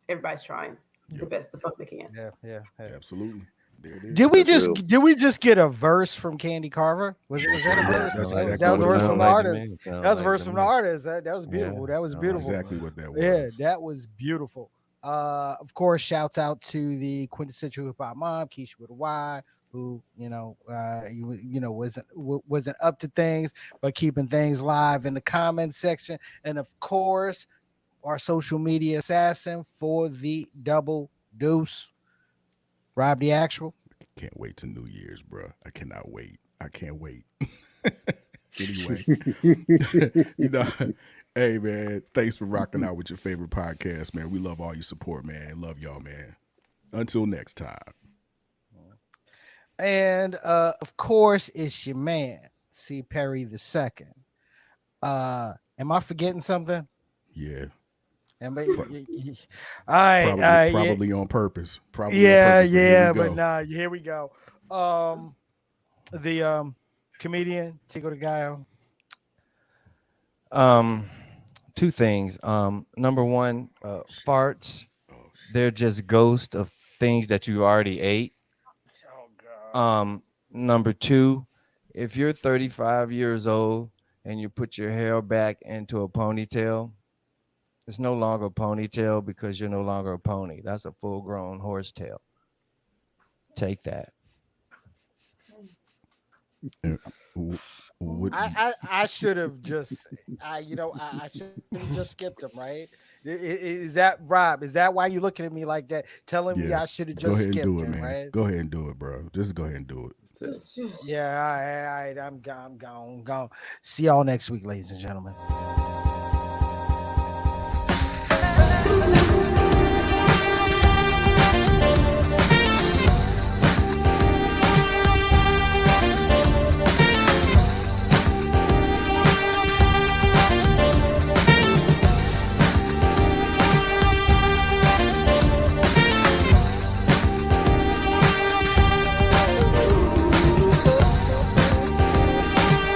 Everybody's trying the Yep. best the fuck they can. Yeah. Absolutely. There it is. Did we That's just real. did we just get a verse from Candy Carver? Was that a Yeah, verse? that's That exactly was a what it verse was. from the Sound like to artist. me. Sound That was a like verse to from the me. artist. That was beautiful. Yeah, That was sound like That's beautiful. exactly what that was. Yeah, that was beautiful. Of course, shouts out to the quintessential hip hop mom, Keisha with a Y, who wasn't up to things, but keeping things live in the comment section, and of course, our social media assassin for the double deuce, Rob the Actual. Can't wait to New Year's, bro. I cannot wait. I can't wait. Anyway, you know, hey man, thanks for rocking out with your favorite podcast, man. We love all your support, man. Love y'all, man. Until next time. And of course, it's your man, C. Perry the second. Am I forgetting something? Yeah. Am I, Pro- all right, probably on purpose. Probably on yeah, purpose, but here we but go. nah, here we go. The comedian Tico de Gallo. Um, two things. Number one, farts. Oh, shit. They're just ghosts of things that you already ate. Oh God. Number two, if you're 35 years old and you put your hair back into a ponytail, it's no longer a ponytail because you're no longer a pony. That's a full-grown horsetail. Take that. What, I should have just I should have just skipped him, right? Is that Rob? Is that why you looking at me like that, telling me yeah. I should have Go just ahead and skipped do it, him, man. right? Go ahead and do it, bro. Just go ahead and do it. Yeah, all right, I'm gone. See y'all next week, ladies and gentlemen.